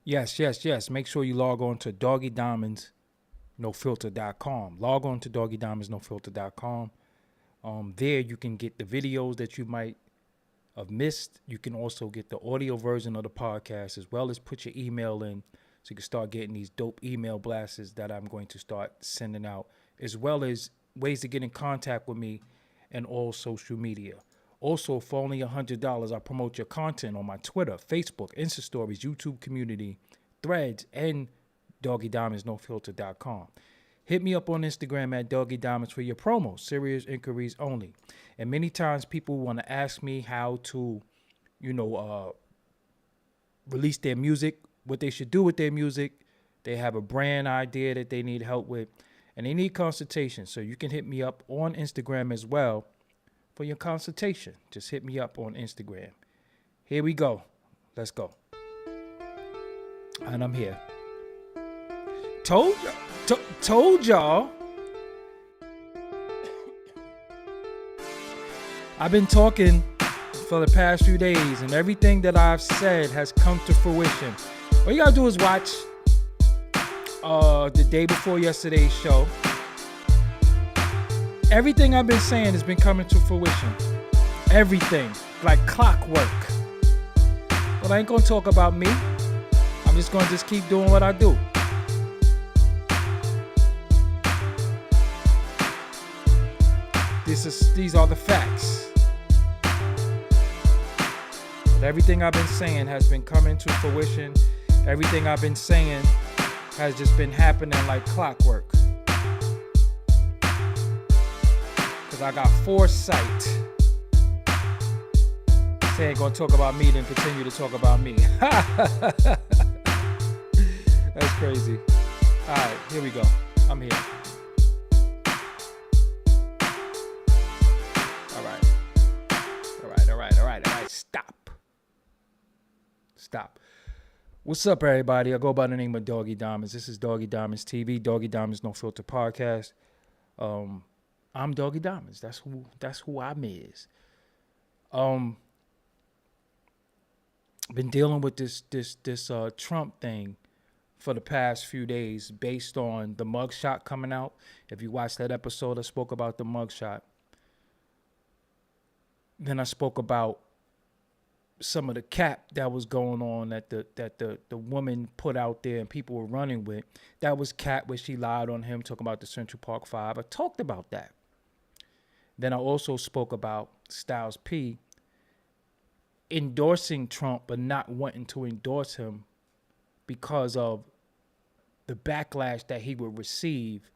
Yes. Make sure you log on to Doggie Diamonds nofilter.com. Log on to Doggie Diamonds nofilter.com. There you can get the videos that you might have missed. You can also get the audio version of the podcast, as well as put your email in so you can start getting these dope email blasts that I'm going to start sending out, as well as ways to get in contact with me and all social media. Also, for only $100, I promote your content on my Twitter, Facebook, Insta Stories, YouTube community, Threads, and DoggieDiamondsNoFilter.com. Hit me up on Instagram at Doggie Diamonds for your promos, serious inquiries only. And many times people want to ask me how to, release their music, what they should do with their music. They have a brand idea that they need help with, and they need consultation. So you can hit me up on Instagram as well for your consultation. Just hit me up on Instagram. Here we go. Let's go. And I'm here. Told y'all. I've been talking for the past few days, and everything that I've said has come to fruition. All you gotta do is watch the day before yesterday's show. Everything I've been saying has been coming to fruition. Everything, like clockwork. But I ain't gonna talk about me. I'm just gonna keep doing what I do. These are the facts. But everything I've been saying has been coming to fruition. Everything I've been saying has just been happening like clockwork. Because I got foresight. Say ain't gonna talk about me, then continue to talk about me. That's crazy. All right, here we go. I'm here. All right. Stop. What's up, everybody? I go by the name of Doggie Diamonds. This is Doggie Diamonds TV, Doggie Diamonds No Filter podcast. I'm Doggie Diamonds. That's who I'm is. Been dealing with this Trump thing for the past few days based on the mugshot coming out. If you watched that episode, I spoke about the mugshot. Then I spoke about some of the cap that was going on that the woman put out there and people were running with. That was cap where she lied on him, talking about the Central Park 5. I talked about that. Then I also spoke about Styles P endorsing Trump but not wanting to endorse him because of the backlash that he would receive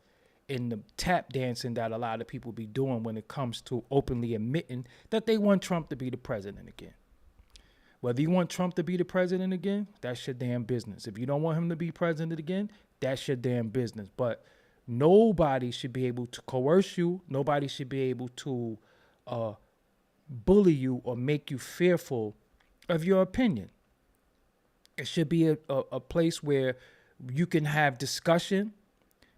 in the tap dancing that a lot of people be doing when it comes to openly admitting that they want Trump to be the president again. Whether you want Trump to be the president again, that's your damn business. If you don't want him to be president again, that's your damn business. But nobody should be able to coerce you. Nobody should be able to bully you or make you fearful of your opinion. It should be a place where you can have discussion.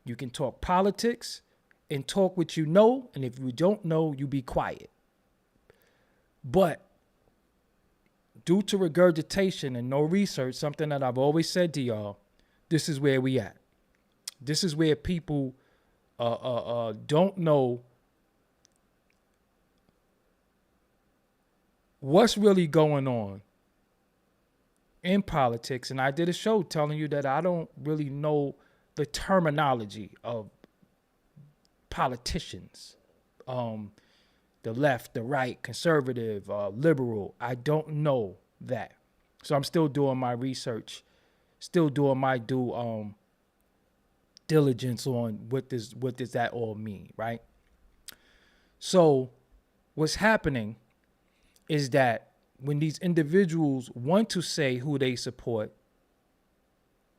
You can talk politics and talk what you know. And if you don't know, you be quiet. But due to regurgitation and no research, something that I've always said to y'all, this is where we at. This is where people don't know what's really going on in politics. And I did a show telling you that I don't really know the terminology of politicians, the left, the right, conservative, liberal. I don't know that. So I'm still doing my research, still doing my due diligence on what does that all mean, right? So what's happening is that when these individuals want to say who they support,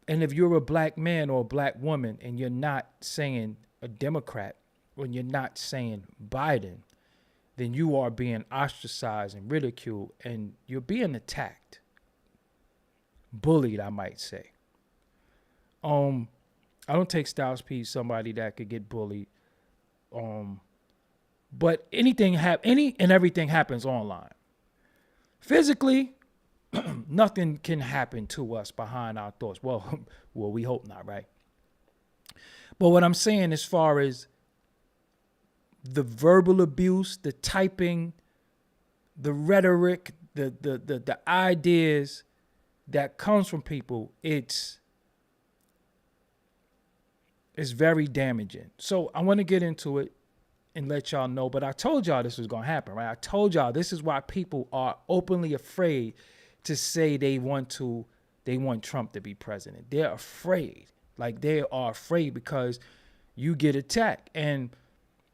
and if you're a black man or a black woman and you're not saying a Democrat, when you're not saying Biden, then you are being ostracized and ridiculed and you're being attacked. Bullied, I might say. I don't take Styles P as somebody that could get bullied. But any and everything happens online. Physically, nothing can happen to us behind our thoughts. Well, well, we hope not, right? But what I'm saying as far as the verbal abuse, the typing, the rhetoric, the ideas that comes from people, it's very damaging. So I want to get into it and let y'all know, but I told y'all this was going to happen, right? I told y'all this is why people are openly afraid to say they want Trump to be president. They're afraid. Like, they are afraid because you get attacked, and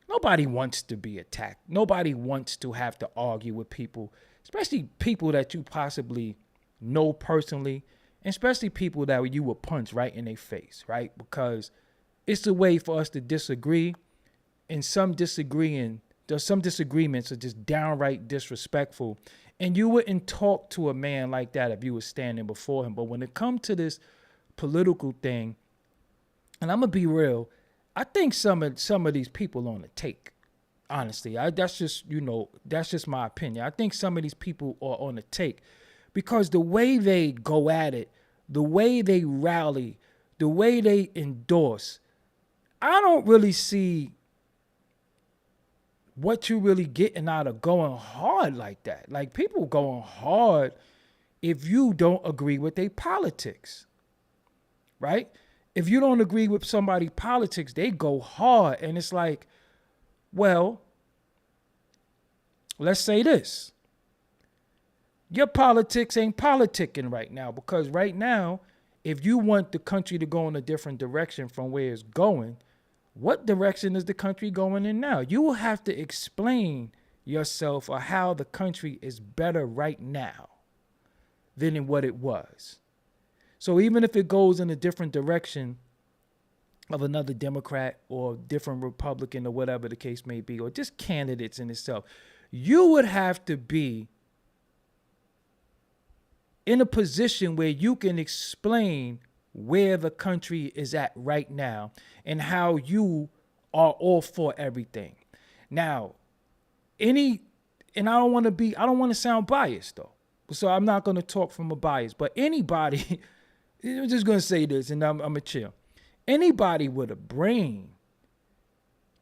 nobody wants to be attacked. Nobody wants to have to argue with people, especially people that you possibly know personally, and especially people that you will punch right in their face, right? Because it's a way for us to disagree, and some disagreements are just downright disrespectful. And you wouldn't talk to a man like that if you were standing before him. But when it comes to this political thing, and I'm gonna be real, I think some of these people on the take. Honestly, that's just my opinion. I think some of these people are on the take because the way they go at it, the way they rally, the way they endorse, I don't really see what you really getting out of going hard like that. Like, people going hard if you don't agree with their politics, right? If you don't agree with somebody's politics, they go hard. And it's like, well, let's say this. Your politics ain't politicking right now, because right now, if you want the country to go in a different direction from where it's going, what direction is the country going in now? You will have to explain yourself or how the country is better right now than in what it was. So even if it goes in a different direction of another Democrat or different Republican or whatever the case may be, or just candidates in itself, you would have to be in a position where you can explain where the country is at right now and how you are all for everything. Now, I don't want to sound biased though. So I'm not going to talk from a bias, but anybody, I'm just going to say this and I'm going to chill. Anybody with a brain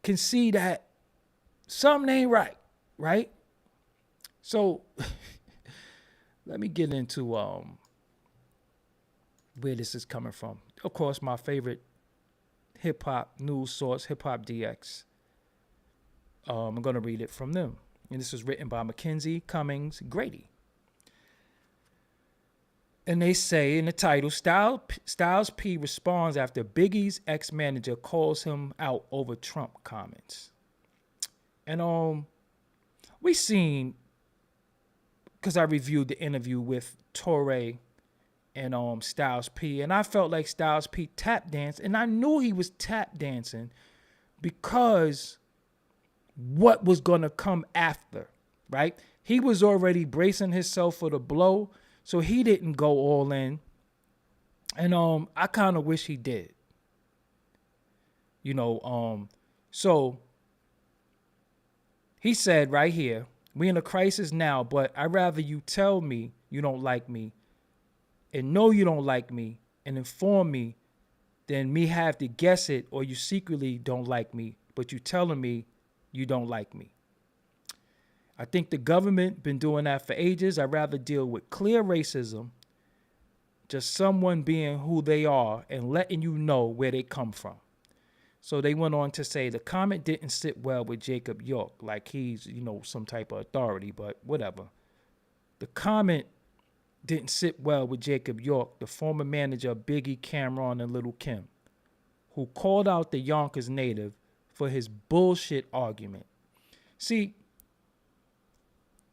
can see that something ain't right, right? So let me get into where this is coming from. Of course, my favorite hip-hop news source, Hip Hop DX. I'm going to read it from them. And this was written by Mackenzie Cummings Grady. And they say in the title, Styles P responds after Biggie's ex-manager calls him out over Trump comments. And we seen, because I reviewed the interview with Torre and Styles P, and I felt like Styles P tap danced, and I knew he was tap dancing because what was going to come after, right? He was already bracing himself for the blow, so he didn't go all in. And I kind of wish he did. So he said right here, we in a crisis now, but I'd rather you tell me you don't like me and know you don't like me and inform me than me have to guess it or you secretly don't like me, but you telling me you don't like me. I think the government been doing that for ages. I'd rather deal with clear racism, just someone being who they are and letting you know where they come from. So they went on to say the comment didn't sit well with Jacob York, like he's, some type of authority, but whatever. The comment didn't sit well with Jacob York, the former manager of Biggie, Cameron, and Lil' Kim, who called out the Yonkers native for his bullshit argument. See,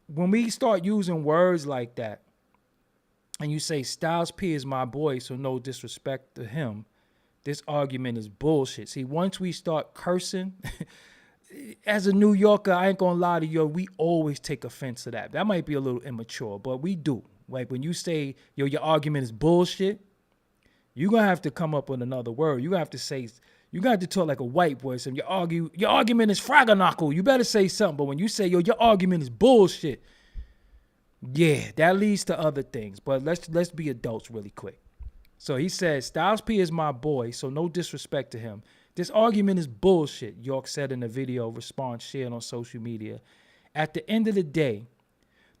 when we start using words like that, and you say Styles P is my boy, so no disrespect to him, this argument is bullshit. See, once we start cursing, as a New Yorker, I ain't gonna lie to you, we always take offense to that. That might be a little immature, but we do. Like when you say, your argument is bullshit, you're gonna have to come up with another word. You're gonna have to say, you got to talk like a white boy. So your argument is fraganacle. You better say something. But when you say, your argument is bullshit, Yeah, that leads to other things, but let's be adults really quick. So he says, Styles P is my boy, so no disrespect to him. This argument is bullshit, York said in a video response shared on social media. At the end of the day,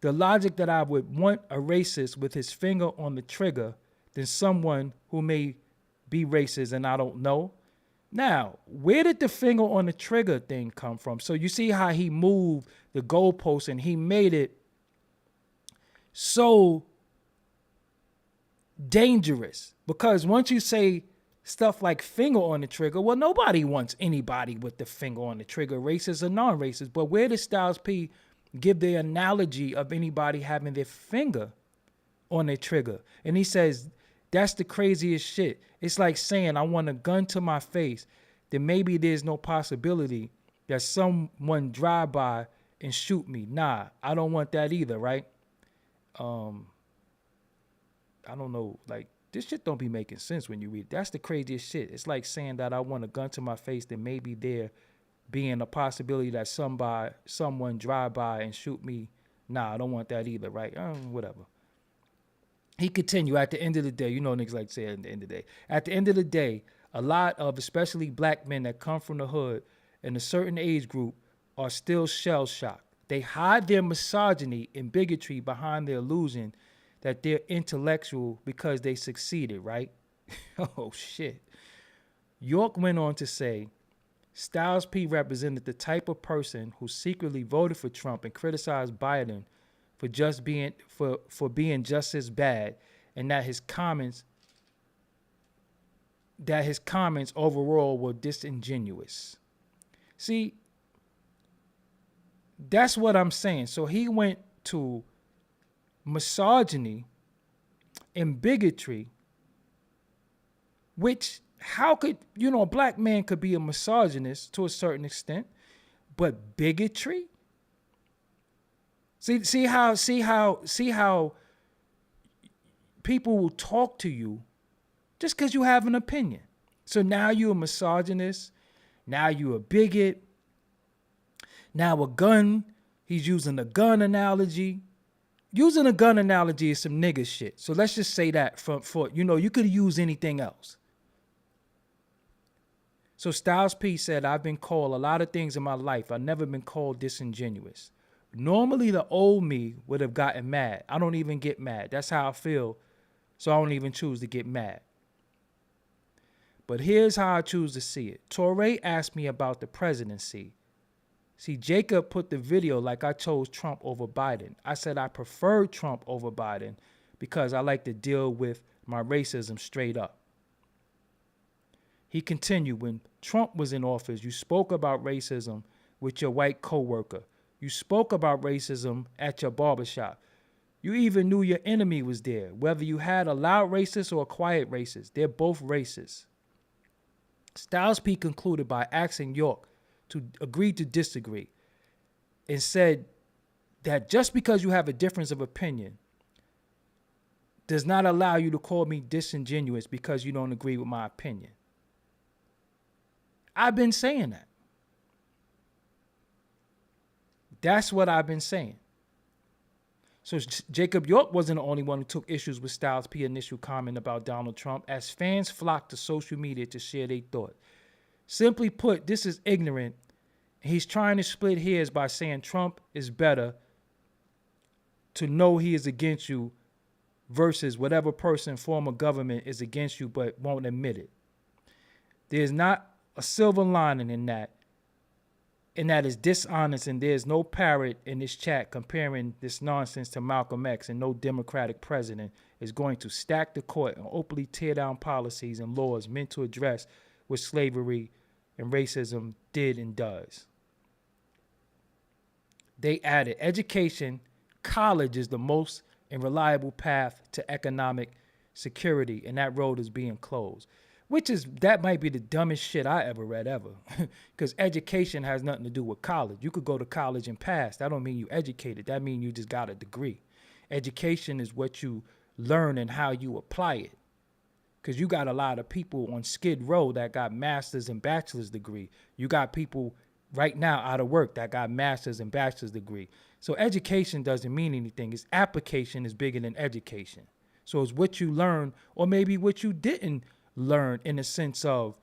the logic that I would want a racist with his finger on the trigger than someone who may be racist and I don't know. Now, where did the finger on the trigger thing come from? So you see how he moved the goalpost and he made it so dangerous, because once you say stuff like finger on the trigger, well, nobody wants anybody with the finger on the trigger, racist or non-racist. But where does Styles P give the analogy of anybody having their finger on their trigger? And he says, that's the craziest shit. It's like saying I want a gun to my face, then maybe there's no possibility that someone drive by and shoot me. Nah, I don't want that either, right? I don't know, like, this shit don't be making sense when you read it. That's the craziest shit. It's like saying that I want a gun to my face, then maybe there being a possibility that someone drive by and shoot me. Nah, I don't want that either, right? Whatever. He continued, at the end of the day, you know niggas like to say at the end of the day. At the end of the day, a lot of especially black men that come from the hood in a certain age group are still shell-shocked. They hide their misogyny and bigotry behind their illusion that they're intellectual because they succeeded, right? Oh, shit. York went on to say, Styles P represented the type of person who secretly voted for Trump and criticized Biden for just being for being just as bad, and that his comments overall were disingenuous. See, that's what I'm saying. So he went to misogyny and bigotry, which how could, a black man could be a misogynist to a certain extent, but bigotry? See how people will talk to you just because you have an opinion. So now you're a misogynist, now you're a bigot, now a gun, he's using a gun analogy. Using a gun analogy is some nigga shit. So let's just say that for you could use anything else. So Styles P said, I've been called a lot of things in my life. I've never been called disingenuous. Normally the old me would have gotten mad. I don't even get mad. That's how I feel. So I don't even choose to get mad. But here's how I choose to see it. Torre asked me about the presidency. See, Jacob put the video like I chose Trump over Biden. I said I preferred Trump over Biden because I like to deal with my racism straight up. He continued, when Trump was in office, you spoke about racism with your white coworker. You spoke about racism at your barbershop. You even knew your enemy was there, whether you had a loud racist or a quiet racist. They're both racist. Styles P concluded by asking York to agree to disagree and said that just because you have a difference of opinion does not allow you to call me disingenuous because you don't agree with my opinion. I've been saying that. That's what I've been saying. So Jacob York wasn't the only one who took issues with Styles P's initial comment about Donald Trump, as fans flocked to social media to share their thought. Simply put, this is ignorant. He's trying to split hairs by saying Trump is better to know he is against you versus whatever person, form of government is against you but won't admit it. There's not a silver lining in that, and that is dishonest, and there's no parrot in this chat comparing this nonsense to Malcolm X, and no Democratic president is going to stack the court and openly tear down policies and laws meant to address what slavery and racism did and does. They added, education, college is the most and reliable path to economic security, and that road is being closed. That might be the dumbest shit I ever read ever. Because education has nothing to do with college. You could go to college and pass. That don't mean you educated. That means you just got a degree. Education is what you learn and how you apply it. Because you got a lot of people on Skid Row that got master's and bachelor's degree. You got people right now out of work that got master's and bachelor's degree. So education doesn't mean anything. Its application is bigger than education. So it's what you learn, or maybe what you didn't learn, in the sense of,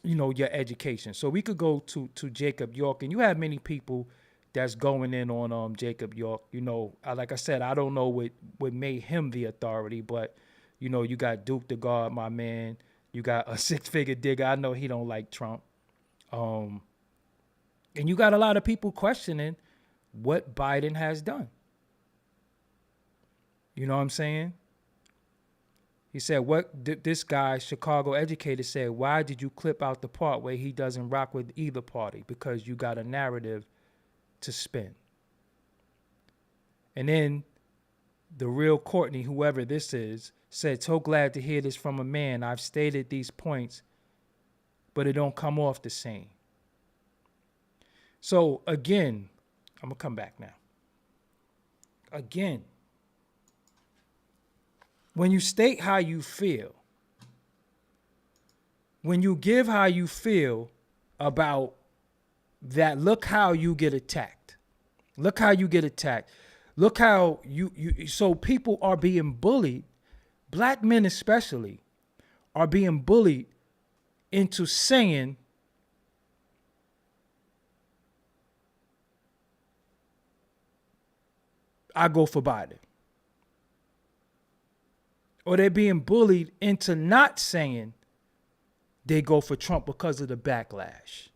your education. So we could go to Jacob York, and you have many people that's going in on Jacob York. Like I said, I don't know what made him the authority, but you got Duke the God, my man. You got a six-figure digger. I know he don't like Trump. And you got a lot of people questioning what Biden has done. You know what I'm saying? He said, this guy, Chicago educator, said, why did you clip out the part where he doesn't rock with either party? Because you got a narrative to spin. And then the real Courtney, whoever this is, said, so glad to hear this from a man. I've stated these points, but it don't come off the same. So again, I'm going to come back now. Again, when you state how you feel, when you give how you feel about that, look how you get attacked. Look how you get attacked. Look how so people are being bullied. Black men especially are being bullied into saying, I go for Biden. Or they're being bullied into not saying they go for Trump because of the backlash.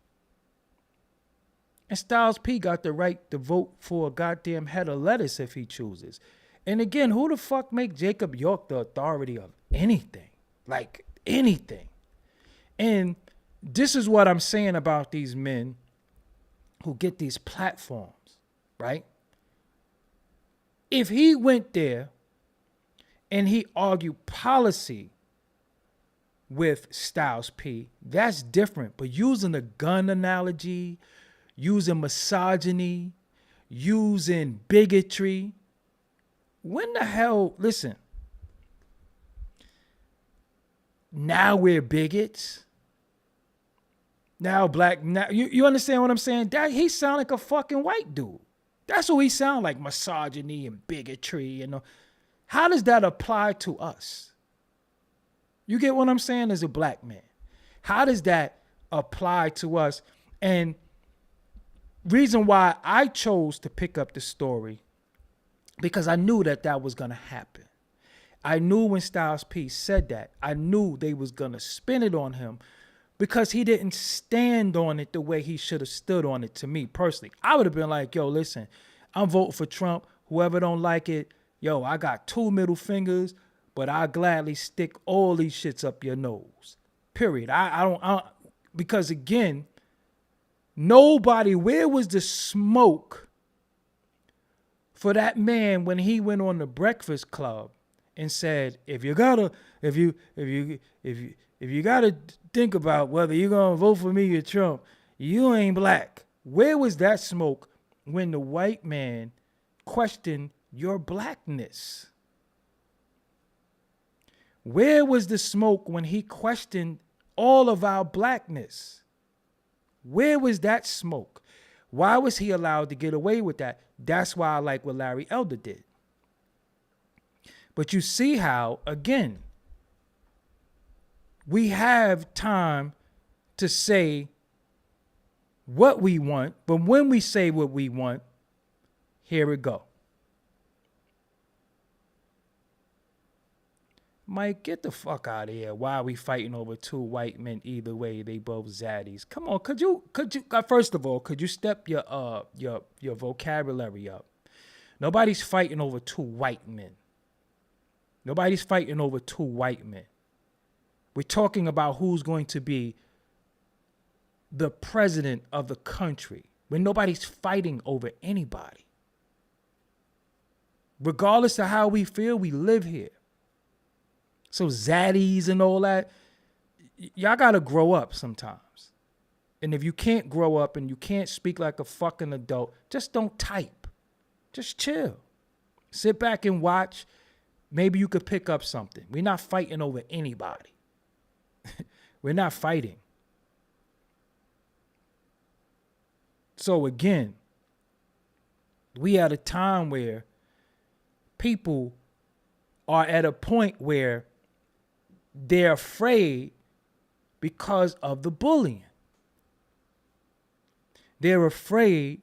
And Styles P got the right to vote for a goddamn head of lettuce if he chooses. And again, who the fuck make Jacob York the authority of anything? Like anything. And this is what I'm saying about these men who get these platforms, right? If he went there and he argued policy with Styles P, that's different. But using a gun analogy, using misogyny, using bigotry, when the hell, listen, now we're bigots. Now you understand what I'm saying? That he sound like a fucking white dude. That's what he sound like, misogyny and bigotry and how does that apply to us? You get what I'm saying as a black man? How does that apply to us? And reason why I chose to pick up the story, because I knew that was going to happen. I knew when Styles P said that, I knew they was going to spin it on him because he didn't stand on it the way he should have stood on it. To me personally, I would have been like, yo, listen, I'm voting for Trump. Whoever don't like it, yo, I got 2 middle fingers, but I gladly stick all these shits up your nose. Period. I don't, because again, nobody, where was the smoke for that man when he went on the Breakfast Club and said, if you gotta think about whether you're gonna vote for me or Trump, you ain't black. Where was that smoke when the white man questioned your blackness? Where was the smoke when he questioned all of our blackness? Where was that smoke? Why was he allowed to get away with that? That's why I like what Larry Elder did. But you see how, again, we have time to say what we want, but when we say what we want, here we go. Mike, get the fuck out of here. Why are we fighting over 2 white men either way? They both zaddies. Come on, could you first of all, could you step your vocabulary up? Nobody's fighting over 2 white men. Nobody's fighting over 2 white men. We're talking about who's going to be the president of the country, when nobody's fighting over anybody. Regardless of how we feel, we live here. So zaddies and all that, y'all got to grow up sometimes. And if you can't grow up and you can't speak like a fucking adult, just don't type. Just chill. Sit back and watch. Maybe you could pick up something. We're not fighting over anybody. We're not fighting. So again, we at a time where people are at a point where they're afraid because of the bullying. They're afraid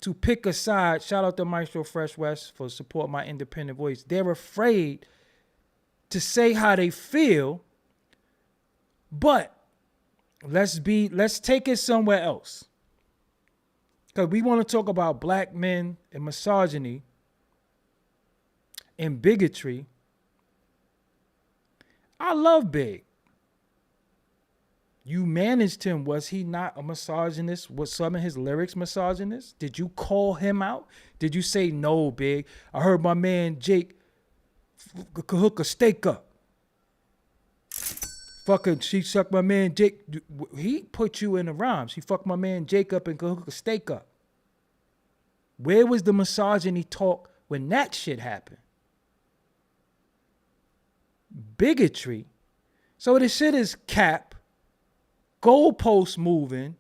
to pick a side. Shout out to Maestro Fresh West for support my independent voice. They're afraid to say how they feel, but let's take it somewhere else. Because we want to talk about black men and misogyny and bigotry. I love Big. You managed him. Was he not a misogynist? Was some of his lyrics misogynist? Did you call him out? Did you say, no, Big? I heard my man Jake could hook a steak up. Fucking, she sucked my man Jake. He put you in the rhymes. He fucked my man Jake up and could hook a steak up. Where was the misogyny talk when that shit happened? Bigotry. So the shit is cap, goalpost moving,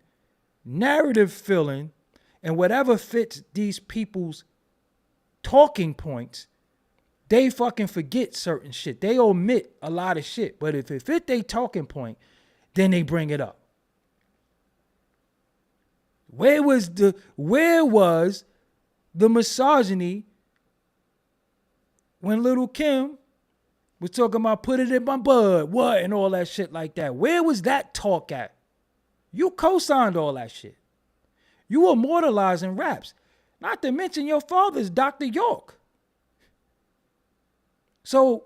narrative filling, and whatever fits these people's talking points, they fucking forget certain shit. They omit a lot of shit. But if it fit their talking point, then they bring it up. Where was the misogyny when Little Kim was talking about put it in my bud, what, and all that shit like that? Where was that talk at? You co-signed all that shit. You were immortalizing raps. Not to mention your father's Dr. York. So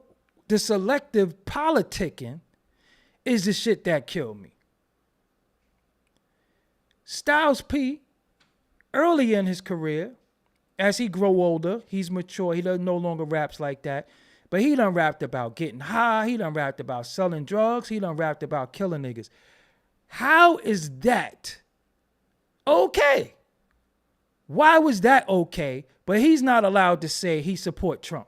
the selective politicking is the shit that killed me. Styles P, early in his career, as he grow older, he's mature. He doesn't no longer raps like that. But he done rapped about getting high. He done rapped about selling drugs. He done rapped about killing niggas. How is that okay? Why was that okay? But he's not allowed to say he support Trump.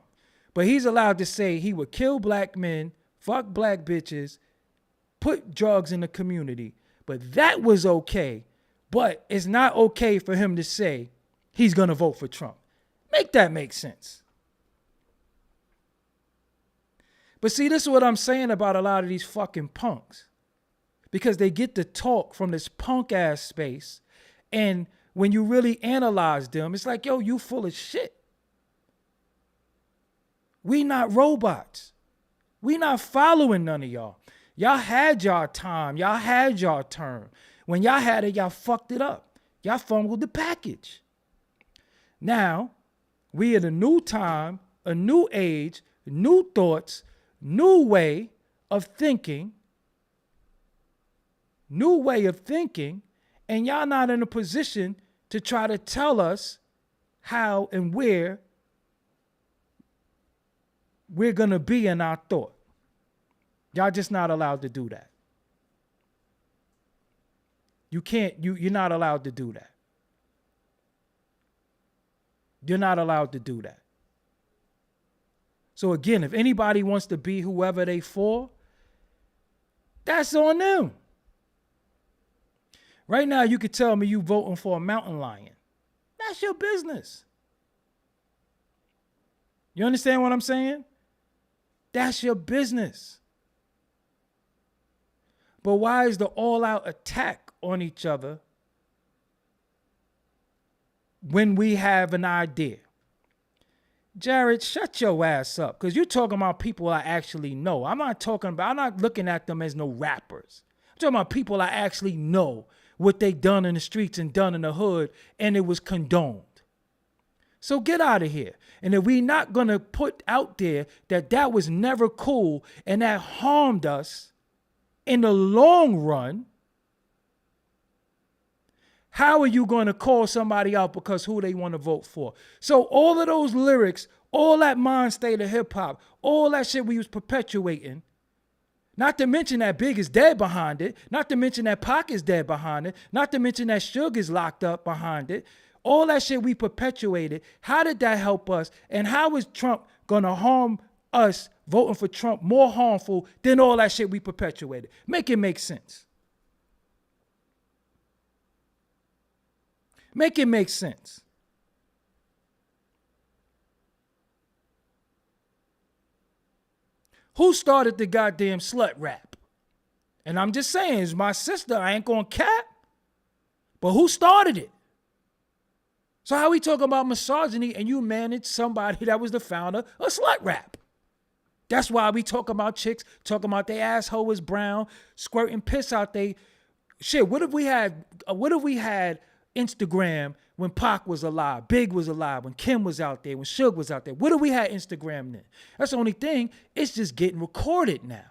But he's allowed to say he would kill black men, fuck black bitches, put drugs in the community. But that was okay. But it's not okay for him to say he's going to vote for Trump. Make that make sense. But see, this is what I'm saying about a lot of these fucking punks. Because they get to talk from this punk ass space. And when you really analyze them, it's like, yo, you full of shit. We not robots. We not following none of y'all. Y'all had y'all time. Y'all had y'all turn. When y'all had it, y'all fucked it up. Y'all fumbled the package. Now, we in a new time, a new age, new thoughts, new way of thinking, and y'all not in a position to try to tell us how and where we're going to be in our thought. Y'all just not allowed to do that. You can't, you're not allowed to do that. You're not allowed to do that. So again, if anybody wants to be whoever they for, that's on them. Right now, you could tell me you voting for a mountain lion. That's your business. You understand what I'm saying? That's your business. But why is the all-out attack on each other when we have an idea? Jared, shut your ass up, because you're talking about people I actually know. I'm not looking at them as no rappers. I'm talking about people I actually know, what they done in the streets and done in the hood, and it was condoned. So get out of here. And if we not going to put out there that was never cool and that harmed us in the long run, how are you going to call somebody out because who they want to vote for? So all of those lyrics, all that mind state of hip hop, all that shit we was perpetuating, not to mention that Big is dead behind it, not to mention that Pac is dead behind it, not to mention that Suge is locked up behind it, all that shit we perpetuated, how did that help us? And how is Trump going to harm us voting for Trump more harmful than all that shit we perpetuated? Make it make sense. Make it make sense. Who started the goddamn slut rap? And I'm just saying, it's my sister. I ain't gonna cap. But who started it? So how we talking about misogyny and you manage somebody that was the founder of slut rap? That's why we talking about chicks, talking about their asshole is brown, squirting piss out they shit. What if we had Instagram when Pac was alive, Big was alive, when Kim was out there, when Suge was out there? What if we had Instagram then? That's the only thing. It's just getting recorded now.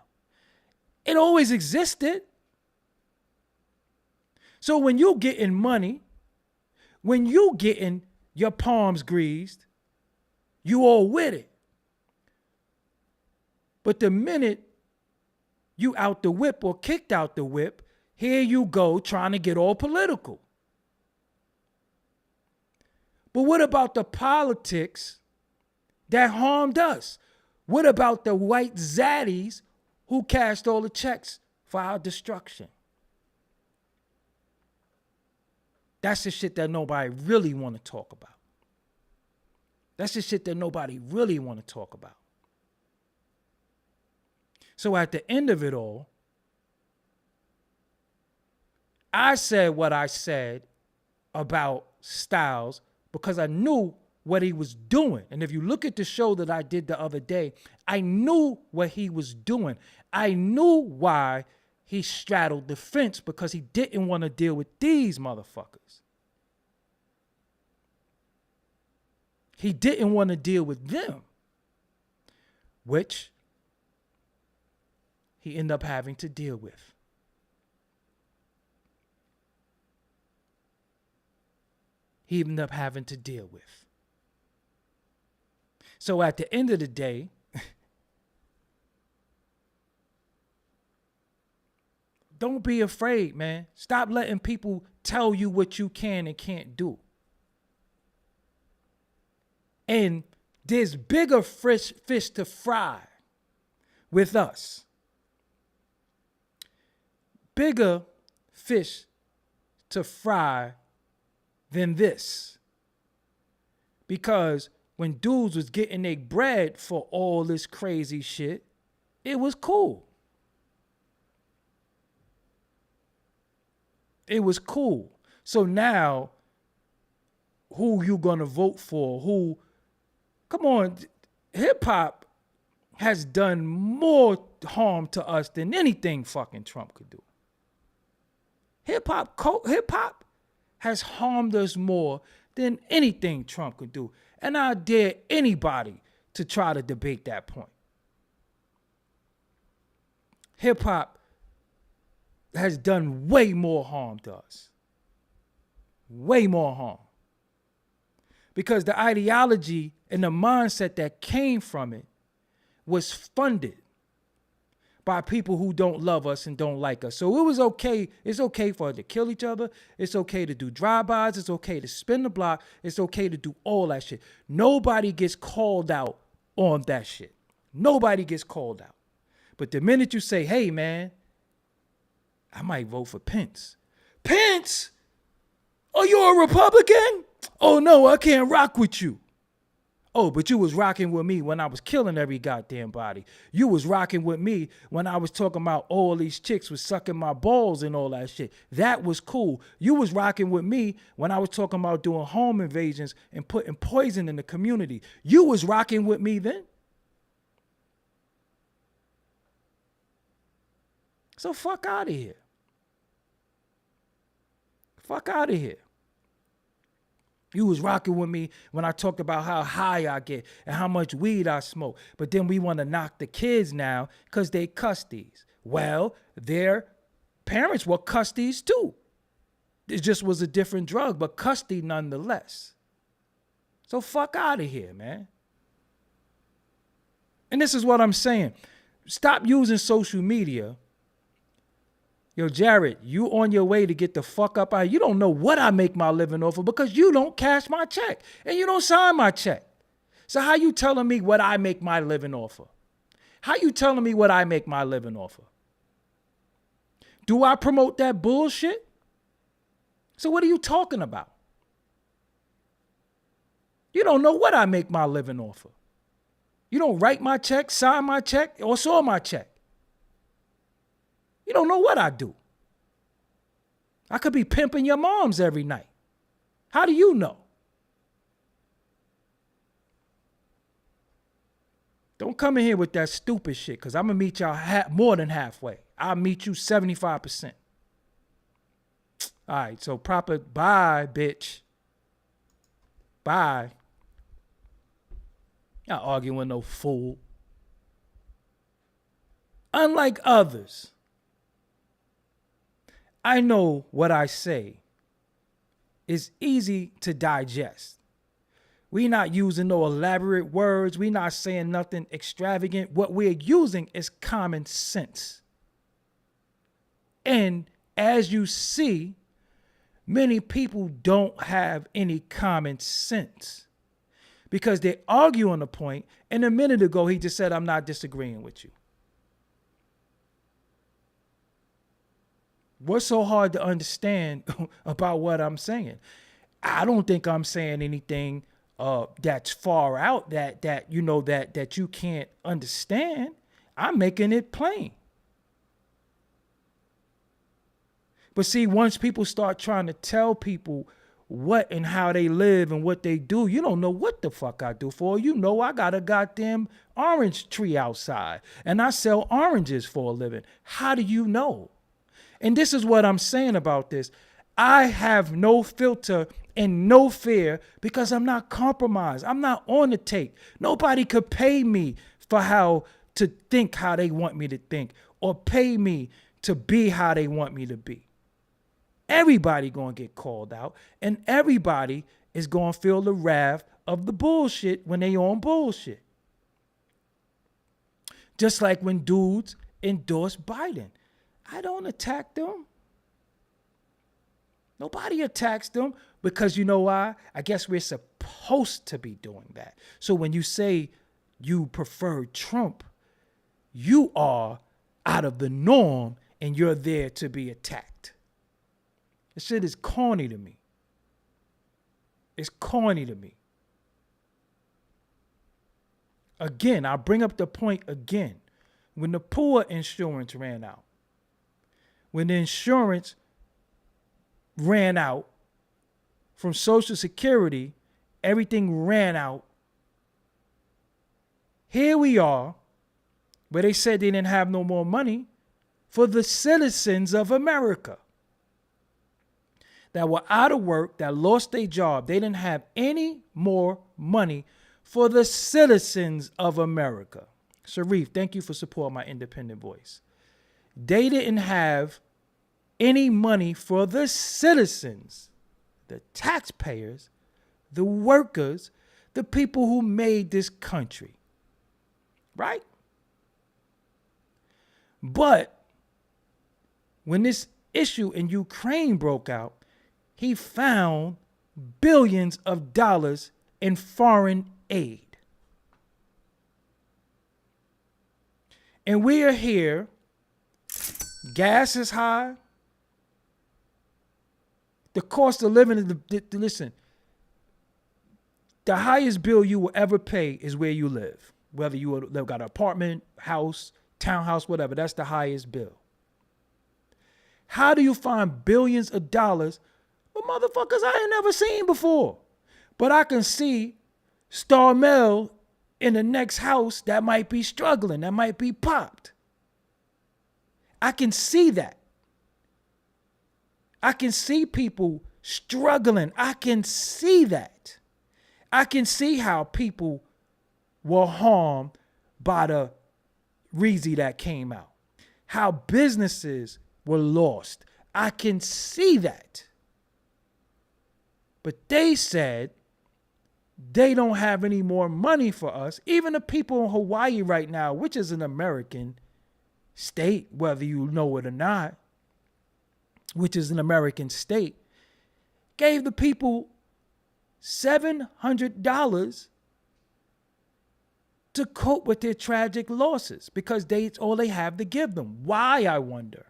It always existed. So when you getting money, when you getting your palms greased, you all with it. But the minute you out the whip or kicked out the whip, here you go trying to get all political. But what about the politics that harmed us? What about the white zaddies who cashed all the checks for our destruction? That's the shit that nobody really want to talk about. That's the shit that nobody really want to talk about. So at the end of it all, I said what I said about Styles because I knew what he was doing. And if you look at the show that I did the other day, I knew what he was doing. I knew why he straddled the fence, because he didn't want to deal with these motherfuckers. He didn't want to deal with them, which he ended up having to deal with. He ended up having to deal with. So at the end of the day, don't be afraid, man. Stop letting people tell you what you can and can't do. And there's bigger fish to fry with us. Bigger fish to fry than this. Because when dudes was getting their bread for all this crazy shit, it was cool. It was cool. So now, who you gonna vote for? Who? Come on, hip hop has done more harm to us than anything fucking Trump could do. Hip hop has harmed us more than anything Trump could do. And I dare anybody to try to debate that point. Hip hop has done way more harm to us. Way more harm. Because the ideology and the mindset that came from it was funded by people who don't love us and don't like us. So it was okay. It's okay for us to kill each other. It's okay to do drive-bys. It's okay to spin the block. It's okay to do all that shit. Nobody gets called out on that shit. Nobody gets called out. But the minute you say, hey, man, I might vote for Pence. Pence? Are you a Republican? Oh, no, I can't rock with you. Oh, but you was rocking with me when I was killing every goddamn body. You was rocking with me when I was talking about all these chicks was sucking my balls and all that shit. That was cool. You was rocking with me when I was talking about doing home invasions and putting poison in the community. You was rocking with me then. So fuck out of here. Fuck out of here. You was rocking with me when I talked about how high I get and how much weed I smoke. But then we want to knock the kids now because they custies. Well, their parents were custies too. It just was a different drug, but custody nonetheless. So fuck out of here, man. And this is what I'm saying. Stop using social media. Yo, Jared, you on your way to get the fuck up out. You don't know what I make my living off of because you don't cash my check and you don't sign my check. So how you telling me what I make my living off of? How you telling me what I make my living off of? Do I promote that bullshit? So what are you talking about? You don't know what I make my living off of. You don't write my check, sign my check, or saw my check. You don't know what I do. I could be pimping your moms every night. How do you know? Don't come in here with that stupid shit, because I'm going to meet y'all more than halfway. I'll meet you 75%. All right, so proper bye, bitch. Bye. Not arguing with no fool. Unlike others, I know what I say is easy to digest. We not using no elaborate words. We not saying nothing extravagant. What we're using is common sense. And as you see, many people don't have any common sense because they argue on the point. And a minute ago, he just said, I'm not disagreeing with you. What's so hard to understand about what I'm saying? I don't think I'm saying anything that's far out that you can't understand. I'm making it plain. But see, once people start trying to tell people what and how they live and what they do, you don't know what the fuck I do for. You know, I got a goddamn orange tree outside and I sell oranges for a living. How do you know? And this is what I'm saying about this. I have no filter and no fear because I'm not compromised. I'm not on the take. Nobody could pay me for how to think how they want me to think or pay me to be how they want me to be. Everybody gonna get called out and everybody is gonna feel the wrath of the bullshit when they on bullshit. Just like when dudes endorse Biden. I don't attack them. Nobody attacks them because you know why? I guess we're supposed to be doing that. So when you say you prefer Trump, you are out of the norm and you're there to be attacked. This shit is corny to me. It's corny to me. Again, I'll bring up the point again. When the poor insurance ran out, when the insurance ran out from Social Security, everything ran out. Here we are, where they said they didn't have no more money for the citizens of America that were out of work, that lost their job. They didn't have any more money for the citizens of America. Sharif, thank you for supporting my independent voice. They didn't have any money for the citizens, the taxpayers, the workers, the people who made this country. Right? But when this issue in Ukraine broke out, he found billions of dollars in foreign aid. And we are here. Gas is high. The cost of living is, listen, the highest bill you will ever pay is where you live. Whether you got an apartment, house, townhouse, whatever, that's the highest bill. How do you find billions of dollars for motherfuckers I ain't never seen before? But I can see Star Mel in the next house that might be struggling, that might be popped. I can see that. I can see people struggling. I can see that. I can see how people were harmed by the Reezy that came out. How businesses were lost. I can see that. But they said they don't have any more money for us. Even the people in Hawaii right now, which is an American state, whether you know it or not, which is an American state, gave the people $700 to cope with their tragic losses because it's all they have to give them. Why, I wonder?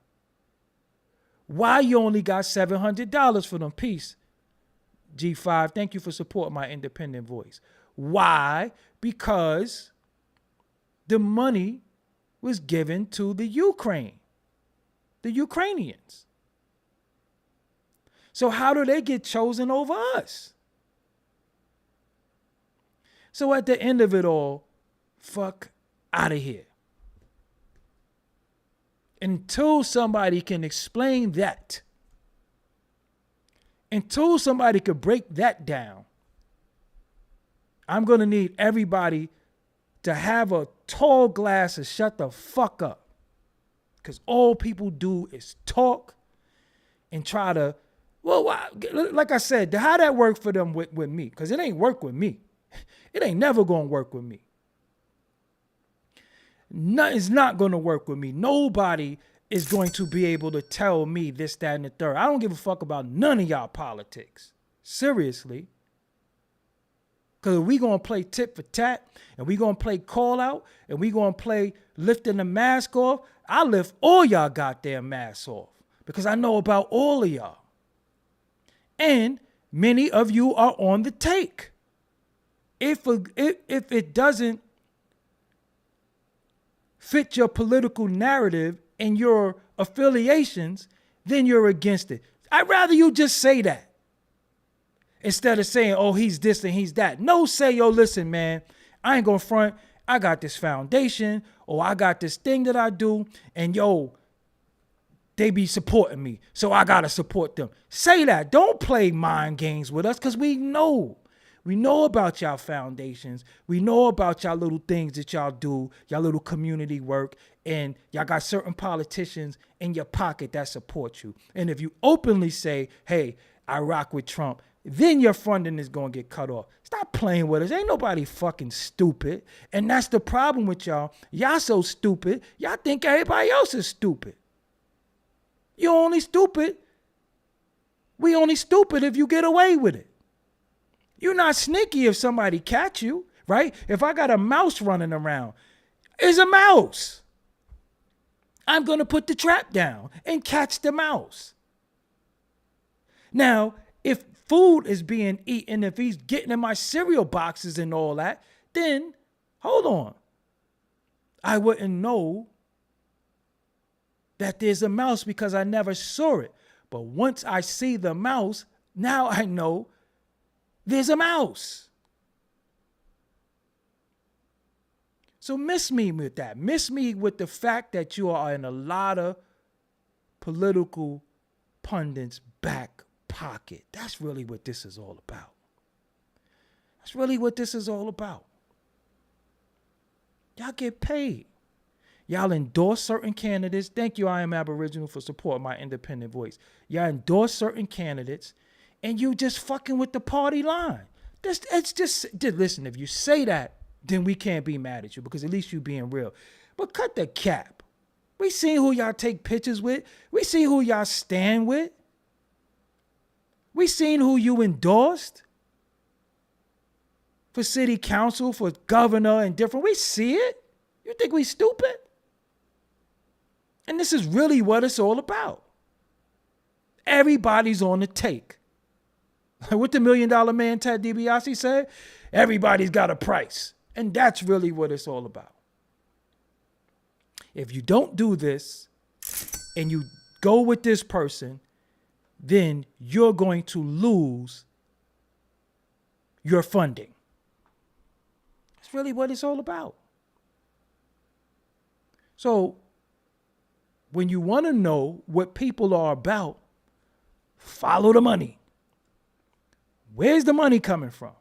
Why you only got $700 for them? Peace. G5, thank you for supporting my independent voice. Why? Because the money was given to the Ukrainians. So how do they get chosen over us? So at the end of it all, fuck out of here. Until somebody can explain that, until somebody could break that down, I'm going to need everybody to have a tall glass and shut the fuck up. Because all people do is talk and try to, well, like I said, how that work for them with me? Because it ain't work with me. It ain't never going to work with me. It's not going to work with me. Nobody is going to be able to tell me this, that, and the third. I don't give a fuck about none of y'all politics. Seriously. Because we going to play tit for tat, and we going to play call out, and we going to play lifting the mask off. I lift all y'all goddamn masks off because I know about all of y'all. And many of you are on the take. If it doesn't fit your political narrative and your affiliations, then you're against it. I'd rather you just say that instead of saying, oh, he's this and he's that. No, say, yo, listen, man, I ain't gonna front. I got this foundation or I got this thing that I do and yo, they be supporting me. So I gotta support them. Say that. Don't play mind games with us because we know. We know about y'all foundations. We know about y'all little things that y'all do, y'all little community work, and y'all got certain politicians in your pocket that support you. And if you openly say, hey, I rock with Trump, then your funding is going to get cut off. Stop playing with us. Ain't nobody fucking stupid. And that's the problem with y'all. Y'all so stupid. Y'all think everybody else is stupid. You only stupid. We only stupid if you get away with it. You're not sneaky if somebody catch you, right? If I got a mouse running around, it's a mouse. I'm going to put the trap down and catch the mouse. Now, if food is being eaten, if he's getting in my cereal boxes and all that, then hold on. I wouldn't know that there's a mouse because I never saw it. But once I see the mouse, now I know there's a mouse. So miss me with that. Miss me with the fact that you are in a lot of political pundits' back pocket. That's really what this is all about. That's really what this is all about. Y'all get paid. Y'all endorse certain candidates. Thank you, I Am Aboriginal, for supporting my independent voice. Y'all endorse certain candidates. And you just fucking with the party line. It's just, listen, if you say that, then we can't be mad at you because at least you being real. But cut the cap. We seen who y'all take pictures with. We see who y'all stand with. We seen who you endorsed for city council, for governor and different. We see it. You think we stupid? And this is really what it's all about. Everybody's on the take. What the $1 Million Man Ted DiBiase said, everybody's got a price. And that's really what it's all about. If you don't do this and you go with this person, then you're going to lose your funding. That's really what it's all about. So when you want to know what people are about, follow the money. Where's the money coming from?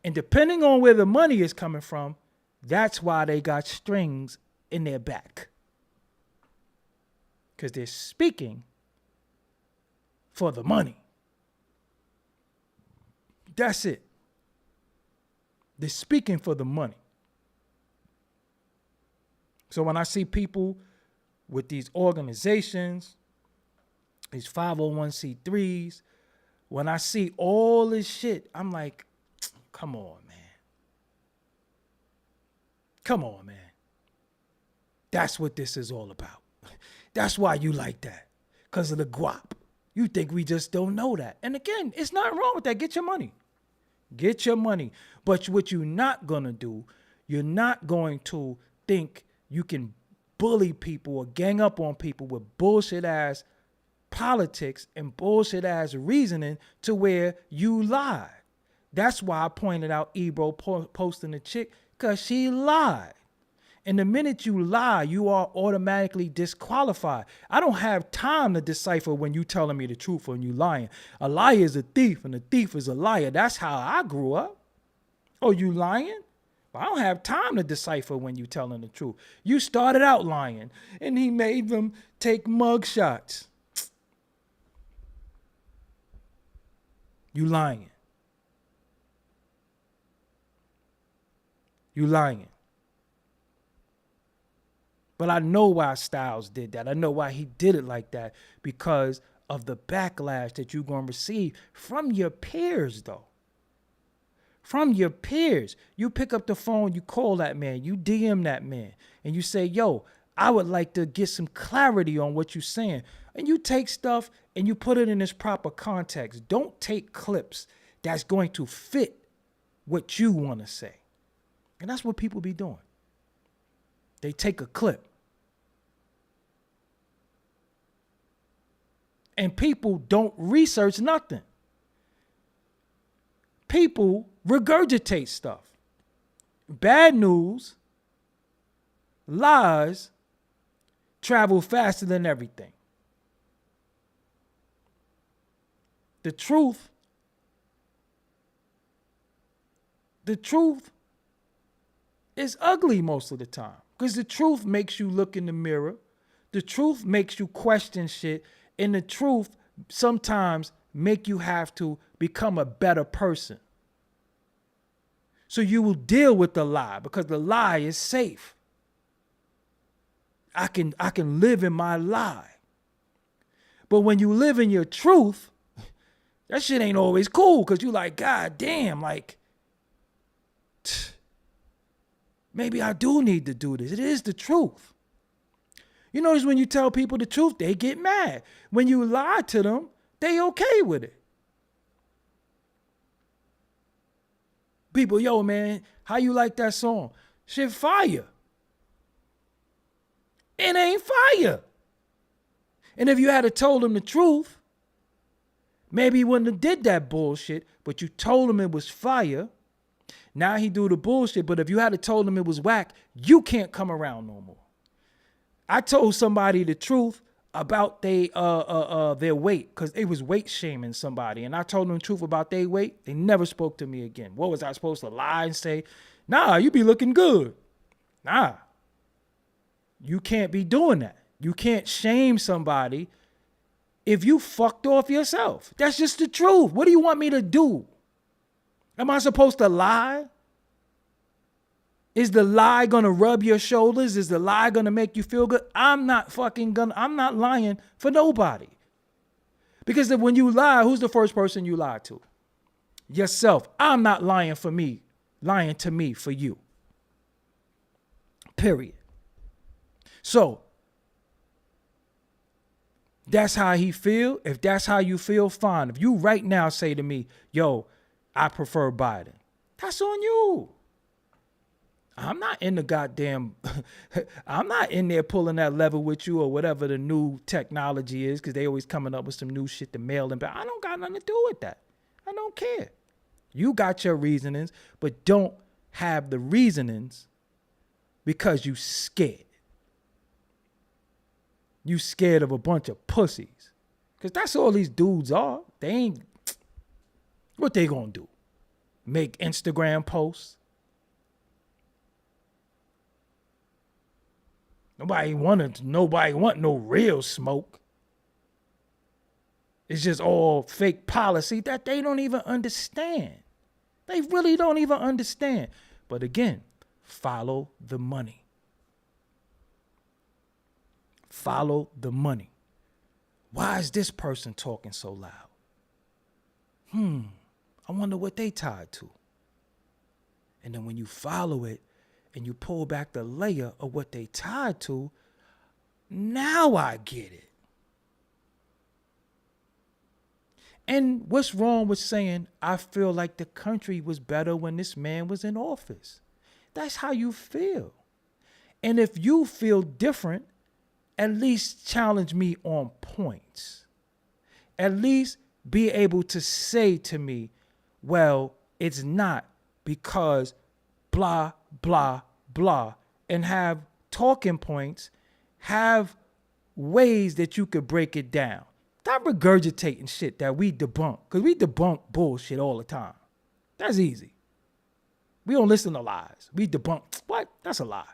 And depending on where the money is coming from, that's why they got strings in their back. Because they're speaking for the money. That's it. They're speaking for the money. So when I see people with these organizations, these 501c3s, when I see all this shit, I'm like, come on, man. Come on, man. That's what this is all about. That's why you like that. Because of the guap. You think we just don't know that. And again, it's not wrong with that. Get your money. Get your money. But what you're not going to do, you're not going to think you can bully people or gang up on people with bullshit ass politics and bullshit ass reasoning to where you lie. That's why I pointed out Ebro posting the chick, because she lied. And the minute you lie, you are automatically disqualified. I don't have time to decipher when you telling me the truth or when you lying. A liar is a thief and a thief is a liar. That's how I grew up. Oh, you lying? Well, I don't have time to decipher when you telling the truth. You started out lying and he made them take mug shots. You lying. You lying. But I know why Styles did that. I know why he did it like that, because of the backlash that you're going to receive from your peers, though. From your peers. You pick up the phone, you call that man, you DM that man, and you say, yo, I would like to get some clarity on what you're saying. And you take stuff and you put it in its proper context. Don't take clips that's going to fit what you want to say. And that's what people be doing. They take a clip. And people don't research nothing. People regurgitate stuff. Bad news, lies, travel faster than everything. The truth is ugly most of the time, because the truth makes you look in the mirror. The truth makes you question shit. And the truth sometimes make you have to become a better person. So you will deal with the lie because the lie is safe. I can live in my lie. But when you live in your truth, that shit ain't always cool, because you like, God damn, like, maybe I do need to do this. It is the truth. You notice when you tell people the truth, they get mad. When you lie to them, they okay with it. People, yo, man, how you like that song? Shit fire. It ain't fire. And if you had told him the truth, maybe he wouldn't have did that bullshit, but you told him it was fire. Now he do the bullshit, but if you had told him it was whack, you can't come around no more. I told somebody the truth about their weight, because they was weight shaming somebody, and I told them the truth about their weight. They never spoke to me again. What was I supposed to lie and say? Nah, you be looking good. Nah. You can't be doing that. You can't shame somebody if you fucked off yourself. That's just the truth. What do you want me to do? Am I supposed to lie? Is the lie gonna rub your shoulders? Is the lie gonna make you feel good? I'm not lying for nobody. Because when you lie, who's the first person you lie to? Yourself. I'm not lying for me, lying to me for you. Period. So, that's how he feel. If that's how you feel, fine. If you right now say to me, yo, I prefer Biden, that's on you. I'm not in the goddamn, I'm not in there pulling that lever with you or whatever the new technology is, because they always coming up with some new shit to mail them back. I don't got nothing to do with that. I don't care. You got your reasonings, but don't have the reasonings because you scared. You scared of a bunch of pussies. Because that's all these dudes are. They ain't, what they gonna do? Make Instagram posts? Nobody want no real smoke. It's just all fake policy that they don't even understand. They really don't even understand. But again, follow the money. Follow the money. Why is this person talking so loud? I wonder what they tied to. And then when you follow it, and you pull back the layer of what they tied to, now I get it. And what's wrong with saying, I feel like the country was better when this man was in office? That's how you feel. And if you feel different, at least challenge me on points. At least be able to say to me, well, it's not because blah, blah, blah, and have talking points, have ways that you could break it down. Stop regurgitating shit that we debunk, because we debunk bullshit all the time. That's easy. We don't listen to lies. We debunk, what? That's a lie.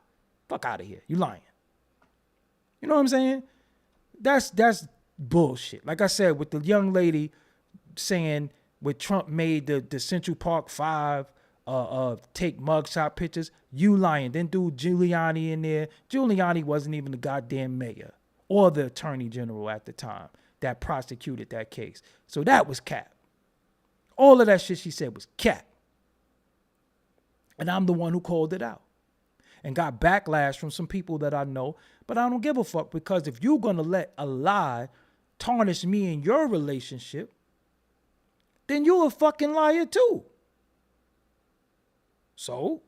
Fuck out of here. You lying. You know what I'm saying? That's bullshit. Like I said, with the young lady saying when Trump made the Central Park 5 take mugshot pictures, you lying. Then do Giuliani in there. Giuliani wasn't even the goddamn mayor or the attorney general at the time that prosecuted that case. So that was cap. All of that shit she said was cap. And I'm the one who called it out and got backlash from some people that I know, but I don't give a fuck, because if you're going to let a lie tarnish me in your relationship, then you're a fucking liar too. So,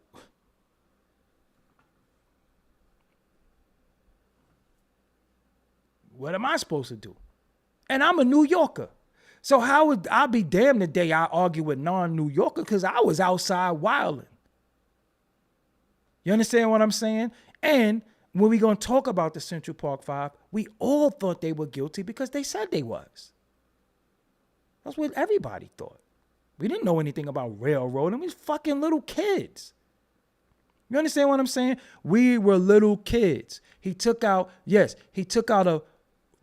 what am I supposed to do? And I'm a New Yorker. So how would I be damned the day I argue with non-New Yorker, because I was outside wilding. You understand what I'm saying? And when we going to talk about the Central Park 5, we all thought they were guilty because they said they was. That's what everybody thought. We didn't know anything about railroading. We was fucking little kids. You understand what I'm saying? We were little kids. He took out a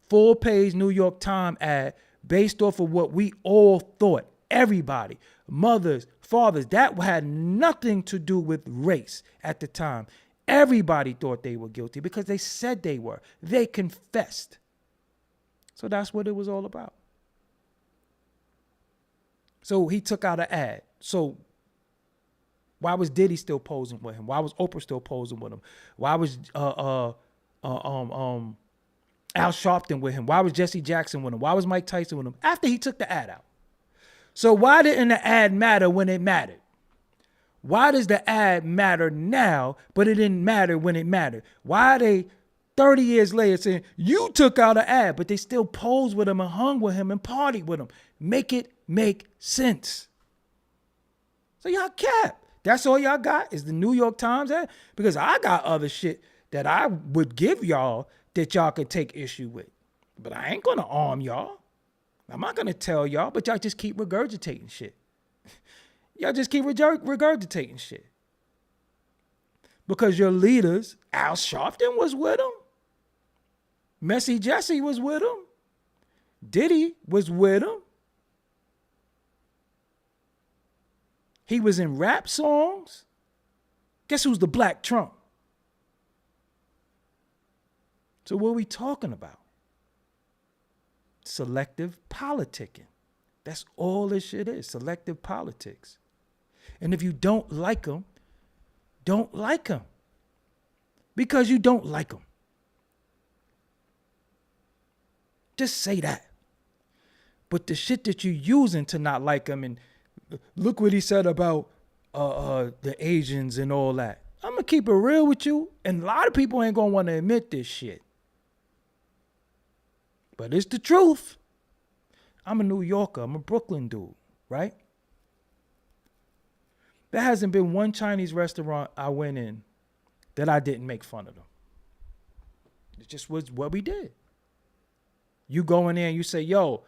full-page New York Times ad based off of what we all thought. Everybody, mothers, fathers, that had nothing to do with race at the time. Everybody thought they were guilty because they said they were. They confessed. So that's what it was all about. So he took out an ad. So why was Diddy still posing with him? Why was Oprah still posing with him? Why was Al Sharpton with him? Why was Jesse Jackson with him? Why was Mike Tyson with him? After he took the ad out. So why didn't the ad matter when it mattered? Why does the ad matter now, but it didn't matter when it mattered? Why are they 30 years later saying, you took out an ad, but they still posed with him and hung with him and partied with him? Make it make sense. So y'all cap. That's all y'all got is the New York Times ad? Because I got other shit that I would give y'all that y'all could take issue with. But I ain't going to arm y'all. I'm not going to tell y'all, but y'all just keep regurgitating shit. Y'all just keep regurgitating shit. Because your leaders, Al Sharpton was with him. Messy Jesse was with him. Diddy was with him. He was in rap songs. Guess who's the Black Trump? So what are we talking about? Selective politicking. That's all this shit is, selective politics. And if you don't like them, don't like them. Because you don't like them. Just say that. But the shit that you're using to not like them, and look what he said about the Asians and all that. I'm going to keep it real with you, and a lot of people ain't going to want to admit this shit. But it's the truth. I'm a New Yorker. I'm a Brooklyn dude, right? There hasn't been one Chinese restaurant I went in that I didn't make fun of them. It just was what we did. You go in there and you say, yo,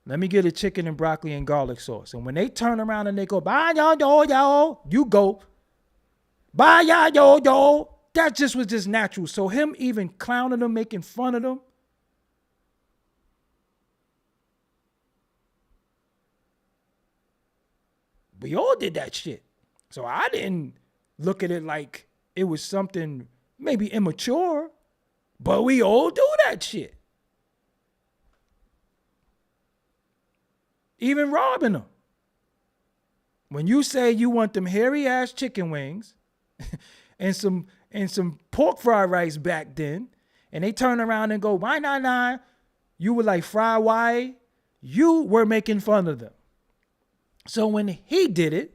let me get a chicken and broccoli and garlic sauce. And when they turn around and they go, bye, yo, you go, bye, yo. That just was just natural. So him even clowning them, making fun of them, we all did that shit. So I didn't look at it like it was something maybe immature, but we all do that shit. Even robbing them. When you say you want them hairy ass chicken wings and some pork fried rice back then, and they turn around and go, why not? You were like, fry why? You were making fun of them. So when he did it,